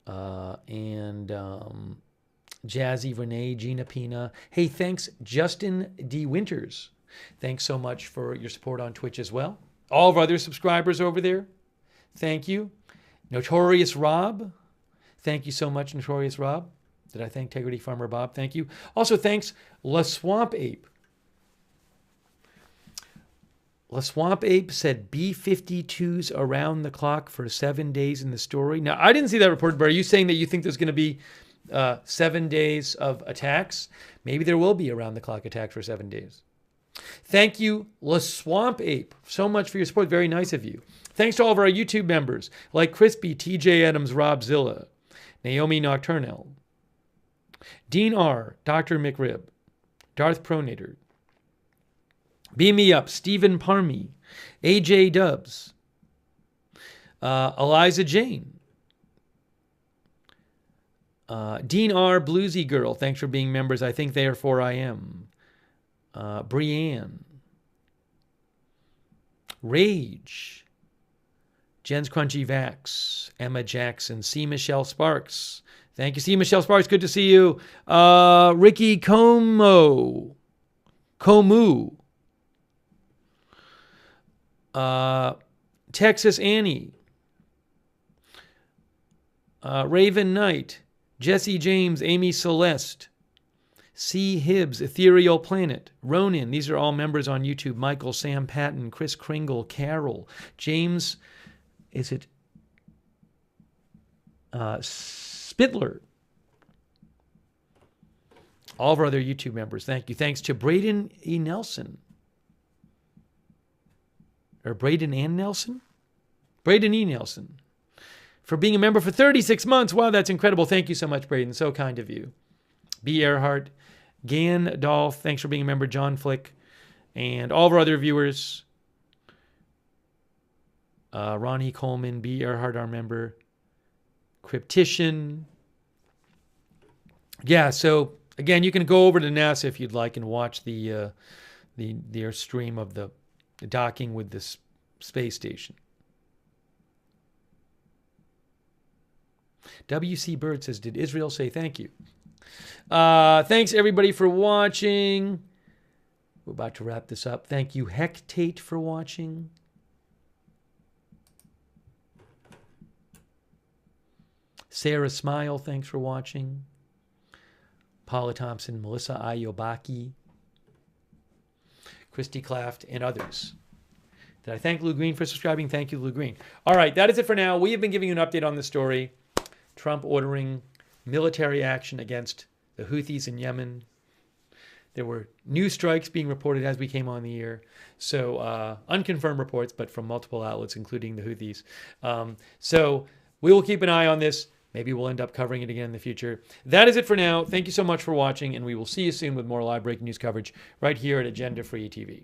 And Jazzy Renee, Gina Pina. Hey, thanks, Justin D. Winters. Thanks so much for your support on Twitch as well. All of our other subscribers over there, thank you. Notorious Rob. Thank you so much, Notorious Rob. Did I thank Integrity Farmer Bob? Thank you. Also, thanks, La Swamp Ape. La Swamp Ape said B-52s around the clock for 7 days in the story. Now, I didn't see that reported, but are you saying that you think there's going to be 7 days of attacks? Maybe there will be around the clock attacks for 7 days. Thank you, La Swamp Ape, so much for your support. Very nice of you. Thanks to all of our YouTube members like Crispy, TJ Adams, Rob Zilla, Naomi Nocturnal, Dean R., Dr. McRib, Darth Pronator, Beam Me Up, Stephen Parmy, AJ Dubs, Eliza Jane, Dean R. Bluesy Girl, thanks for being members. I think therefore I am. Brienne, Rage, Jen's Crunchy Vax, Emma Jackson, C. Michelle Sparks. Thank you, C. Michelle Sparks. Good to see you. Ricky Comu. Texas Annie. Raven Knight. Jesse James, Amy Celeste. C. Hibbs, Ethereal Planet. Ronin, these are all members on YouTube. Michael, Sam Patton, Chris Kringle, Carol, James, is it Spittler. All of our other YouTube members, thank you. Thanks to Braden E. Nelson. Or Braden and Nelson? Braden E. Nelson. For being a member for 36 months. Wow, that's incredible. Thank you so much, Braden. So kind of you. B. Earhart. Gan Dolph, thanks for being a member. John Flick. And all of our other viewers. Ronnie Coleman, B. Earhart, our member. Cryptician. Yeah, so again, you can go over to NASA if you'd like and watch their stream of the docking with this space station. W.C. Bird says, did Israel say thank you? Thanks, everybody, for watching. We're about to wrap this up. Thank you, Hectate, for watching. Sarah Smile, thanks for watching. Paula Thompson, Melissa Ayobaki, Christy Claft, and others. Did I thank Lou Green for subscribing? Thank you, Lou Green. All right, that is it for now. We have been giving you an update on the story. Trump ordering military action against the Houthis in Yemen. There were new strikes being reported as we came on the air. So unconfirmed reports, but from multiple outlets, including the Houthis. So we will keep an eye on this. Maybe we'll end up covering it again in the future. That is it for now. Thank you so much for watching, and we will see you soon with more live breaking news coverage right here at Agenda Free TV.